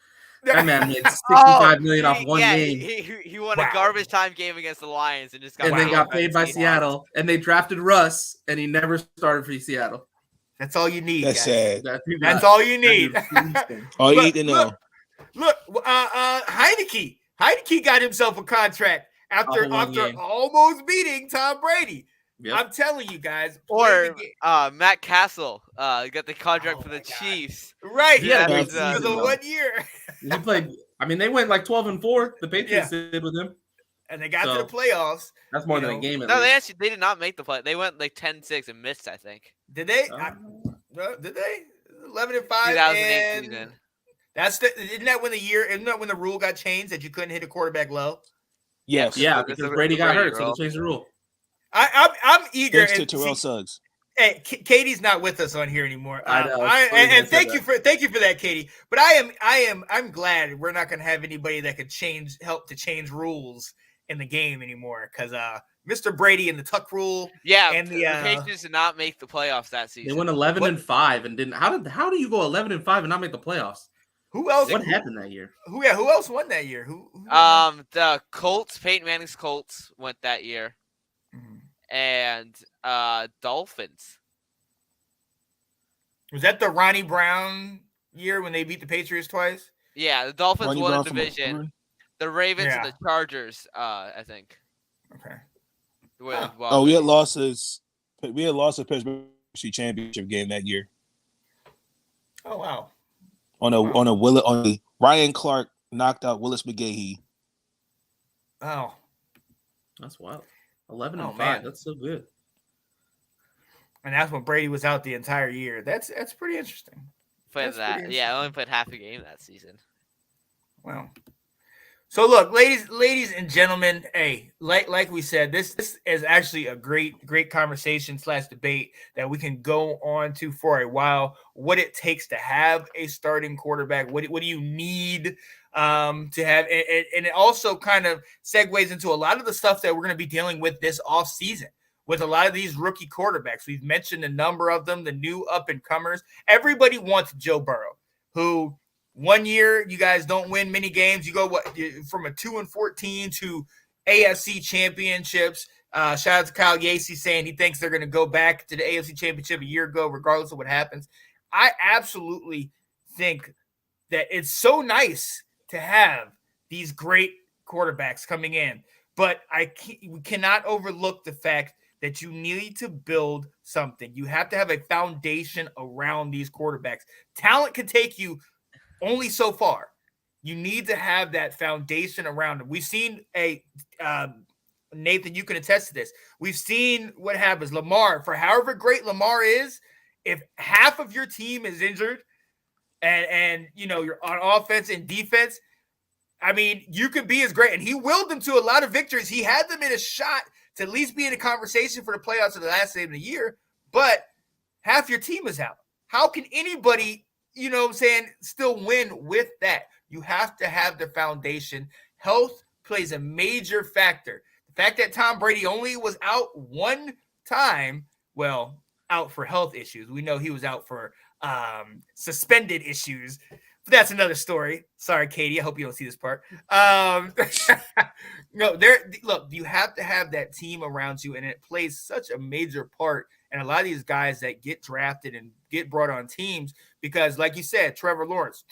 That man made $65 million off one game. He won a garbage time game against the Lions and just got then got paid by Seattle. And they drafted Russ, and he never started for Seattle. That's all you need. That's guys. sad. That's all you need. All you need to know. Look, Heineke. Heineke got himself a contract after almost beating Tom Brady. Yep. I'm telling you guys. Or Matt Castle got the contract for the Chiefs. Right. Yeah, because of 1 year. He played. I mean, they went like 12-4. The Patriots did with him, and they got to the playoffs. That's more than a game. No, they did not make the play. They went like 10-6 and missed. I think. Did they? Did they? 11-5. 2008 season. Isn't that when the rule got changed that you couldn't hit a quarterback low? Yes. Yeah, because Brady got hurt, so they changed the rule. I'm eager. Thanks to Terrell Suggs. Hey, Katie's not with us on here anymore. I know. And thank you for that, Katie. But I'm glad we're not going to have anybody that could help to change rules in the game anymore. Because Mr. Brady and the tuck rule. Yeah, and the Patriots did not make the playoffs that season. They went 11-5 and didn't. How do you go 11-5 and not make the playoffs? Who else? What happened that year? Who else won that year? Who the Colts, Peyton Manning's Colts went that year. And Dolphins. Was that the Ronnie Brown year when they beat the Patriots twice? Yeah, the Dolphins Ronnie won Brown the division. The Ravens and the Chargers, I think. Okay. We had losses. We had lost the NFC Championship game that year. Oh wow. On a Ryan Clark knocked out Willis McGahee. Oh. That's wild. 11-5. That's so good. And that's when Brady was out the entire year. That's pretty interesting. I only played half a game that season. Wow. So look, ladies and gentlemen, hey, like we said, this is actually a great conversation / debate that we can go on to for a while. What it takes to have a starting quarterback? What do you need to have? And it also kind of segues into a lot of the stuff that we're going to be dealing with this offseason with a lot of these rookie quarterbacks. We've mentioned a number of them, the new up and comers. Everybody wants Joe Burrow, who 1 year you guys don't win many games. You go from a 2-14 to AFC championships. Shout out to Kyle Yacy saying he thinks they're going to go back to the AFC championship a year ago, regardless of what happens. I absolutely think that it's so nice to have these great quarterbacks coming in, but we cannot overlook the fact that you need to build something. You have to have a foundation around these quarterbacks. Talent can take you only so far. You need to have that foundation around them. We've seen Nathan, you can attest to this. We've seen what happens. Lamar, for however great Lamar is, if half of your team is injured and you're on offense and defense, I mean, you can be as great. And he willed them to a lot of victories. He had them in a shot to at least be in a conversation for the playoffs of the last game of the year, but half your team is out. How can anybody, still win with that? You have to have the foundation. Health plays a major factor. The fact that Tom Brady only was out one time, out for health issues. We know he was out for suspended issues. But that's another story. Sorry, Katie. I hope you don't see this part. Look, you have to have that team around you, and it plays such a major part. And a lot of these guys that get drafted and get brought on teams because, like you said, Trevor Lawrence,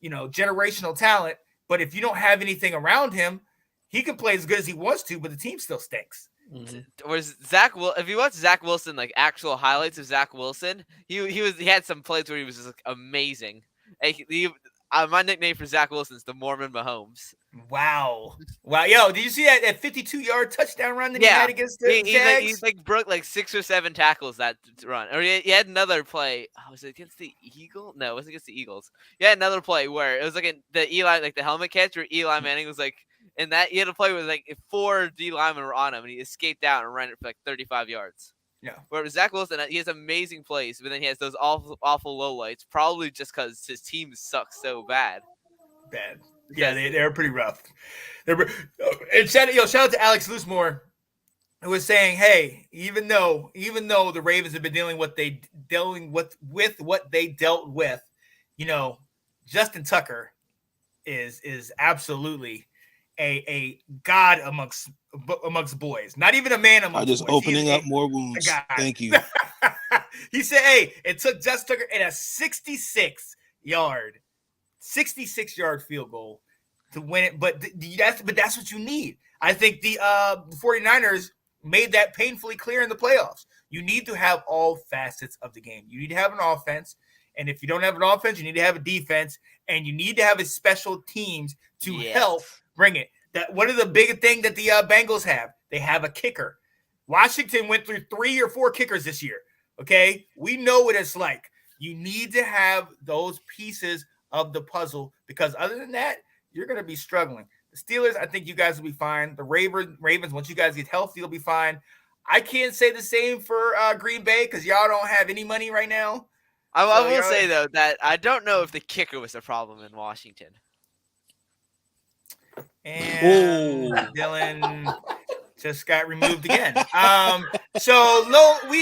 generational talent. But if you don't have anything around him, he can play as good as he wants to, but the team still stinks. Mm-hmm. Whereas if you watch Zach Wilson, like actual highlights of Zach Wilson, he had some plays where he was just like, amazing. My nickname for Zach Wilson is the Mormon Mahomes. Wow. Yo, did you see that 52-yard touchdown run that he had against the Jags? He broke like 6 or 7 tackles that run. Or he had another play. Oh, was it against the Eagles? No, it wasn't against the Eagles. He had another play where it was like the helmet catch where Eli Manning was like, and that he had a play where like 4 D linemen were on him and he escaped out and ran it for like 35 yards. Yeah. Whereas Zach Wilson, he has amazing plays, but then he has those awful lowlights, probably just because his team sucks so bad. Yeah, they're pretty rough. And shout out to Alex Loosemore, who was saying, hey, even though the Ravens have been dealing with what they dealt with, Justin Tucker is absolutely a god amongst boys. Not even a man amongst boys. Just opening up more wounds. Thank you. He said, hey, it took Justin Tucker in a 66-yard field goal to win it. But that's what you need. I think the 49ers made that painfully clear in the playoffs. You need to have all facets of the game. You need to have an offense. And if you don't have an offense, you need to have a defense. And you need to have a special teams to help bring it. What are the big thing that the Bengals have? They have a kicker. Washington went through 3 or 4 kickers this year. Okay? We know what it's like. You need to have those pieces of the puzzle because other than that, you're going to be struggling. The Steelers, I think you guys will be fine. The Ravens, once you guys get healthy, you'll be fine. I can't say the same for Green Bay because y'all don't have any money right now. I will say, though, that I don't know if the kicker was a problem in Washington. And Dylan just got removed again. We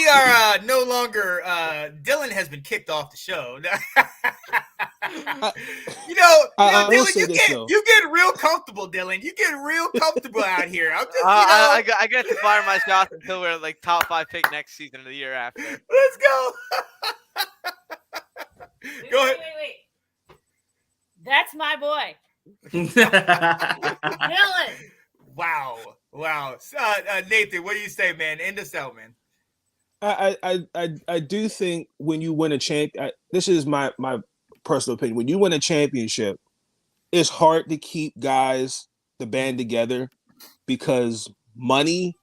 are no longer. Dylan has been kicked off the show. Dylan, you get real comfortable, Dylan. You get real comfortable out here. I got to fire my shots until we're like top 5 pick next season or the year after. Let's go. Go ahead. Wait. That's my boy. Dylan. Wow. Nathan, what do you say, man? End us out, man. I do think when you win a this is my personal opinion. When you win a championship, it's hard to keep the band together because money.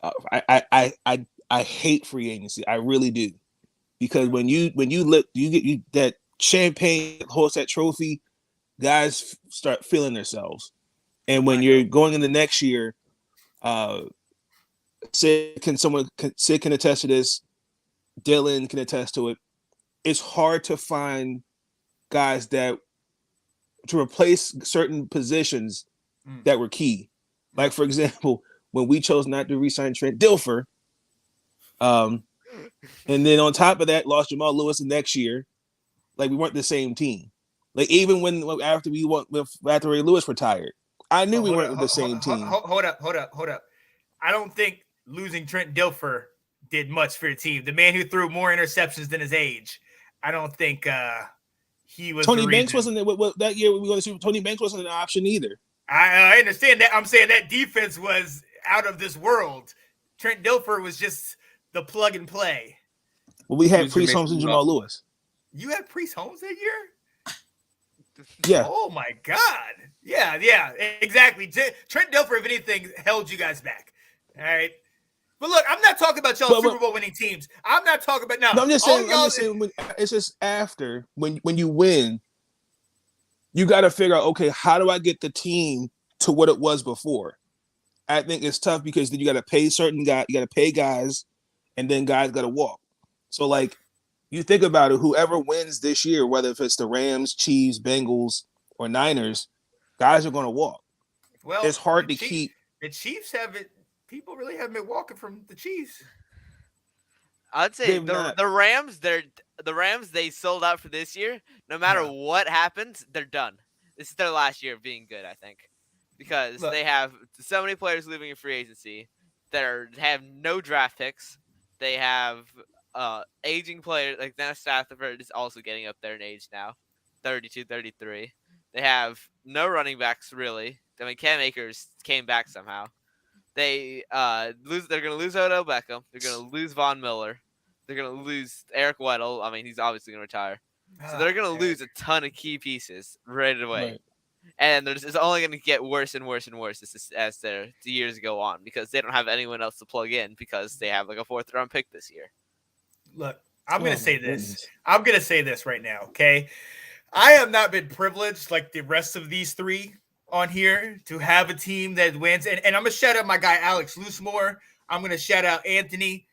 I hate free agency. I really do, because when you get that champagne, holds that trophy, guys start feeling themselves. And when you're going into next year, Sid can attest to this. Dylan can attest to it. It's hard to find guys to replace certain positions that were key. Like, for example, when we chose not to re-sign Trent Dilfer, and then on top of that, lost Jamal Lewis the next year, like we weren't the same team. Like even after Ray Lewis retired, I knew we weren't the same team. Hold up. I don't think losing Trent Dilfer did much for your team. The man who threw more interceptions than his age. I don't think he was. Tony Banks wasn't that year. We were going to see Tony Banks wasn't an option either. I understand that. I'm saying that defense was out of this world. Trent Dilfer was just the plug and play. Well, we had Priest Holmes and Jamal Lewis. You had Priest Holmes that year? Yeah. Oh my God. Yeah, exactly. Trent Dilfer, if anything, held you guys back. All right. But look, I'm not talking about y'all Super Bowl winning teams. I'm not talking about No, I'm just saying it's just after when you win, you got to figure out, okay, how do I get the team to what it was before? I think it's tough because then you got to pay certain guys, you got to pay guys, and then guys got to walk. So like, you think about it, whoever wins this year, whether if it's the Rams, Chiefs, Bengals, or Niners, guys are going to walk. Well, it's hard to keep. The Chiefs have it. People really haven't been walking from the Chiefs. I'd say the Rams, the Rams, they sold out for this year. No matter what happens, they're done. This is their last year of being good, I think. Because they have so many players leaving in free agency that have no draft picks. They have aging players, like Dennis Stafford is also getting up there in age now, 32, 33. They have no running backs, really. I mean, Cam Akers came back somehow. They're going to lose Odell Beckham. They're going to lose Von Miller. They're going to lose Eric Weddle. I mean, he's obviously going to retire. So they're going to lose a ton of key pieces right away. Right. And it's only going to get worse and worse and worse as the years go on because they don't have anyone else to plug in because they have like a 4th-round pick this year. Look, I'm going to say this. I'm going to say this right now, okay? I have not been privileged like the rest of these three on here to have a team that wins. And I'm going to shout out my guy, Alex Loosemore. I'm going to shout out Anthony.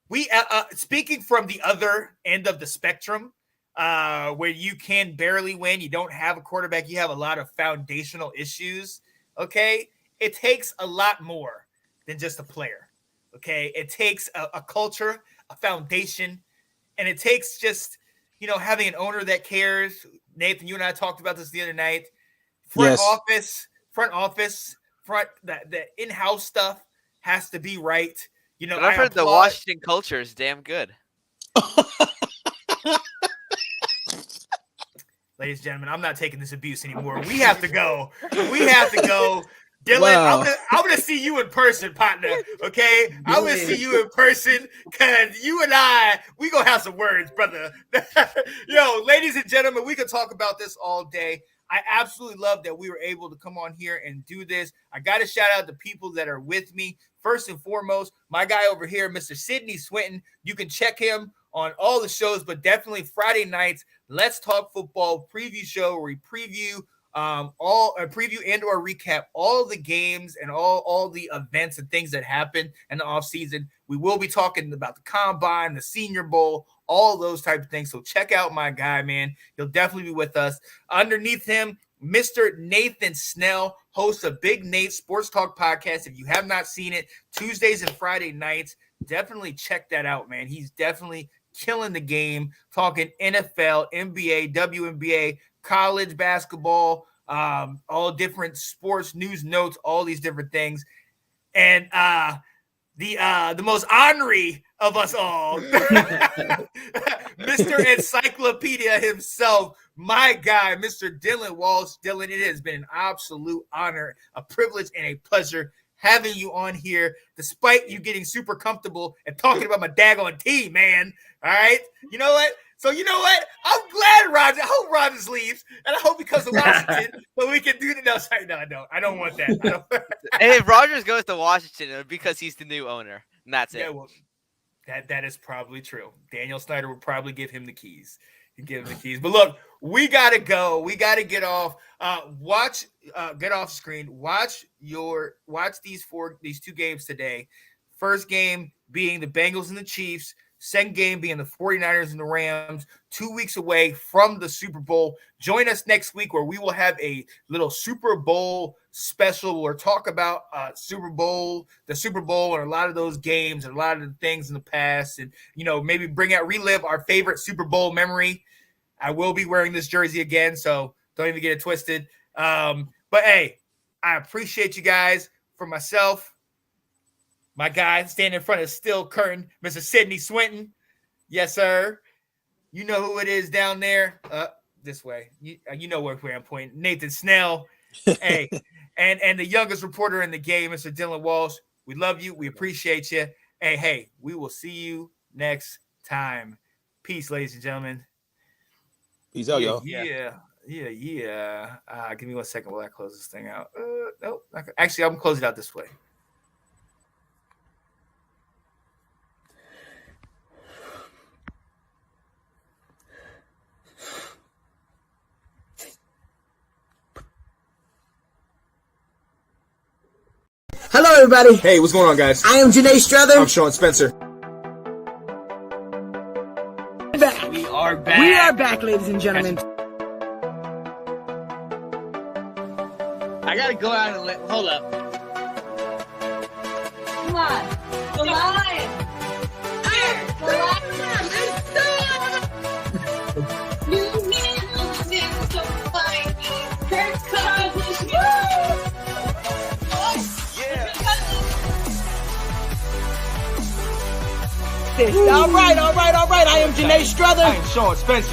We speaking from the other end of the spectrum, where you can barely win, you don't have a quarterback, you have a lot of foundational issues, okay? It takes a lot more than just a player, okay? It takes a culture, a foundation, and it takes just, having an owner that cares. Nathan, you and I talked about this the other night. Front office, the in-house stuff has to be right. But I've heard the Washington culture is damn good. Ladies and gentlemen, I'm not taking this abuse anymore. We have to go. Dylan, wow. I'm gonna see you in person, partner. Okay, I'm gonna see you in person because you and we gonna have some words, brother. Ladies and gentlemen, we could talk about this all day. I absolutely love that we were able to come on here and do this. I got to shout out the people that are with me. First and foremost, my guy over here, Mr. Sidney Swinton. You can check him on all the shows, but definitely Friday nights, Let's Talk Football preview show where we preview preview and or recap all the games and all the events and things that happen in the offseason. We will be talking about the Combine, the Senior Bowl, all those type of things. So check out my guy, man. He'll definitely be with us. Underneath him, Mr. Nathan Snell, host of Big Nate Sports Talk podcast. If you have not seen it, Tuesdays and Friday nights, definitely check that out, man. He's definitely killing the game, talking NFL, NBA, WNBA, college basketball, all different sports, news notes, all these different things. And the most ornery of us all, Mr. Encyclopedia himself, my guy, Mr. Dylan Walsh. Dylan, it has been an absolute honor, a privilege, and a pleasure having you on here, despite you getting super comfortable and talking about my daggone team, man. All right? You know what? So you know what? I'm glad Roger. I hope Rogers leaves, and I hope he comes to Washington, so we can do the. No, sorry, no, I don't. I don't want that. Hey, if Rogers goes to Washington, it'll be because he's the new owner, and that's it. Well, that is probably true. Daniel Snyder would probably give him the keys. and give him the keys. But look, we gotta go. We gotta get off. Get off screen. Watch these 2 games today. First game being the Bengals and the Chiefs. Second game being the 49ers and the Rams, 2 weeks away from the Super Bowl. Join us next week where we will have a little Super Bowl special. We'll talk about the Super Bowl, and a lot of those games and a lot of the things in the past. And, maybe relive our favorite Super Bowl memory. I will be wearing this jersey again, so don't even get it twisted. But, hey, I appreciate you guys. For myself, my guy standing in front of steel curtain, Mr. Sidney Swinton. Yes, sir. You know who it is down there. This way. You know where I'm pointing. Nathan Snell. Hey, and the youngest reporter in the game, Mr. Dylan Walsh. We love you. We appreciate you. Hey, we will see you next time. Peace, ladies and gentlemen. Peace out, y'all. Yeah. Give me 1 second while I close this thing out. Nope. Actually, I'm going to close it out this way. Hello, everybody. Hey, what's going on, guys? I am Janae Strother. I'm Sean Spencer. We are back, ladies and gentlemen. I gotta go out and hold up. Come on. The line. All right. I am Janae Strother. I am Sean Spencer.